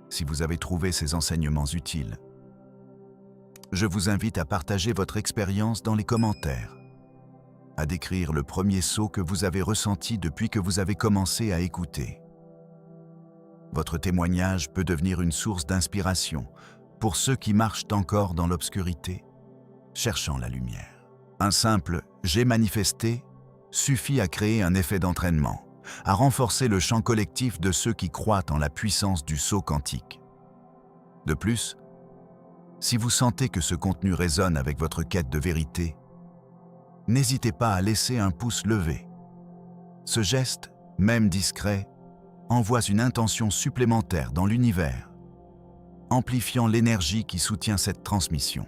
S1: Si vous avez trouvé ces enseignements utiles, je vous invite à partager votre expérience dans les commentaires, à décrire le premier saut que vous avez ressenti depuis que vous avez commencé à écouter. Votre témoignage peut devenir une source d'inspiration pour ceux qui marchent encore dans l'obscurité, cherchant la lumière. Un simple « j'ai manifesté » suffit à créer un effet d'entraînement, à renforcer le champ collectif de ceux qui croient en la puissance du saut quantique. De plus, si vous sentez que ce contenu résonne avec votre quête de vérité, n'hésitez pas à laisser un pouce levé. Ce geste, même discret, envoie une intention supplémentaire dans l'univers, amplifiant l'énergie qui soutient cette transmission.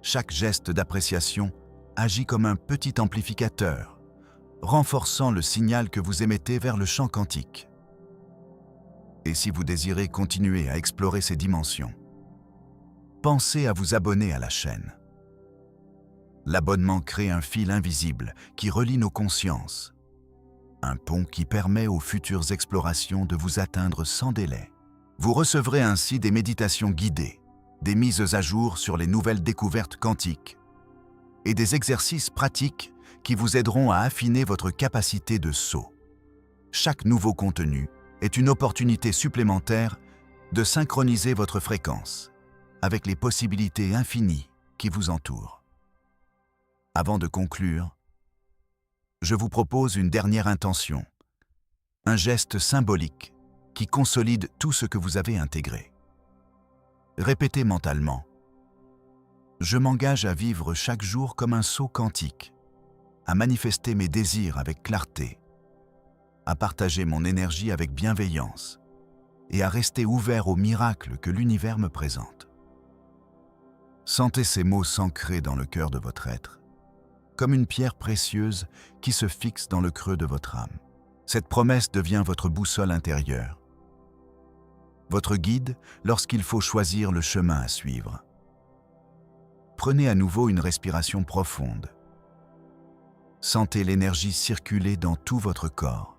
S1: Chaque geste d'appréciation agit comme un petit amplificateur, renforçant le signal que vous émettez vers le champ quantique. Et si vous désirez continuer à explorer ces dimensions, pensez à vous abonner à la chaîne. L'abonnement crée un fil invisible qui relie nos consciences, un pont qui permet aux futures explorations de vous atteindre sans délai. Vous recevrez ainsi des méditations guidées, des mises à jour sur les nouvelles découvertes quantiques et des exercices pratiques qui vous aideront à affiner votre capacité de saut. Chaque nouveau contenu est une opportunité supplémentaire de synchroniser votre fréquence avec les possibilités infinies qui vous entourent. Avant de conclure, je vous propose une dernière intention, un geste symbolique qui consolide tout ce que vous avez intégré. Répétez mentalement « Je m'engage à vivre chaque jour comme un saut quantique, à manifester mes désirs avec clarté, à partager mon énergie avec bienveillance et à rester ouvert aux miracles que l'univers me présente. » Sentez ces mots s'ancrer dans le cœur de votre être, comme une pierre précieuse qui se fixe dans le creux de votre âme. Cette promesse devient votre boussole intérieure, votre guide lorsqu'il faut choisir le chemin à suivre. Prenez à nouveau une respiration profonde. Sentez l'énergie circuler dans tout votre corps.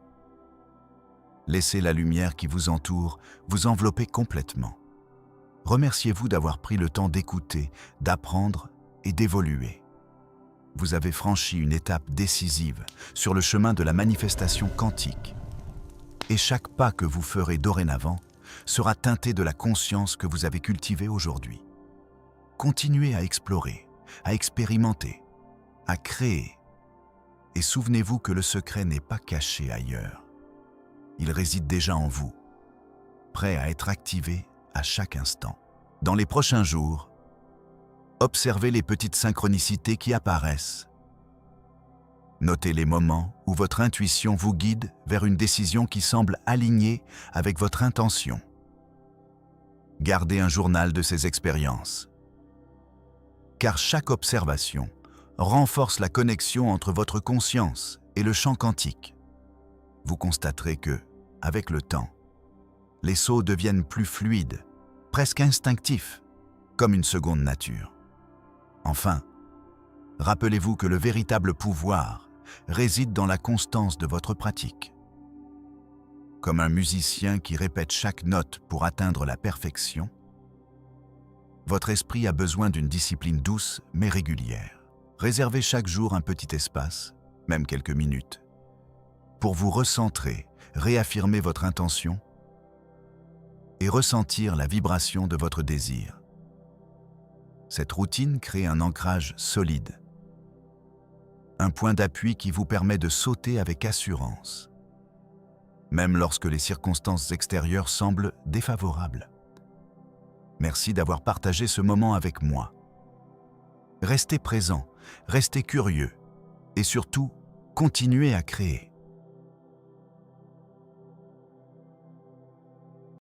S1: Laissez la lumière qui vous entoure vous envelopper complètement. Remerciez-vous d'avoir pris le temps d'écouter, d'apprendre et d'évoluer. Vous avez franchi une étape décisive sur le chemin de la manifestation quantique. Et chaque pas que vous ferez dorénavant sera teinté de la conscience que vous avez cultivée aujourd'hui. Continuez à explorer, à expérimenter, à créer. Et souvenez-vous que le secret n'est pas caché ailleurs. Il réside déjà en vous, prêt à être activé à chaque instant. Dans les prochains jours, observez les petites synchronicités qui apparaissent. Notez les moments où votre intuition vous guide vers une décision qui semble alignée avec votre intention. Gardez un journal de ces expériences, car chaque observation renforce la connexion entre votre conscience et le champ quantique. Vous constaterez que, avec le temps, les sauts deviennent plus fluides, presque instinctifs, comme une seconde nature. Enfin, rappelez-vous que le véritable pouvoir réside dans la constance de votre pratique. Comme un musicien qui répète chaque note pour atteindre la perfection, votre esprit a besoin d'une discipline douce mais régulière. Réservez chaque jour un petit espace, même quelques minutes, pour vous recentrer, réaffirmer votre intention et ressentir la vibration de votre désir. Cette routine crée un ancrage solide, un point d'appui qui vous permet de sauter avec assurance, même lorsque les circonstances extérieures semblent défavorables. Merci d'avoir partagé ce moment avec moi. Restez présent, restez curieux et surtout, continuez à créer.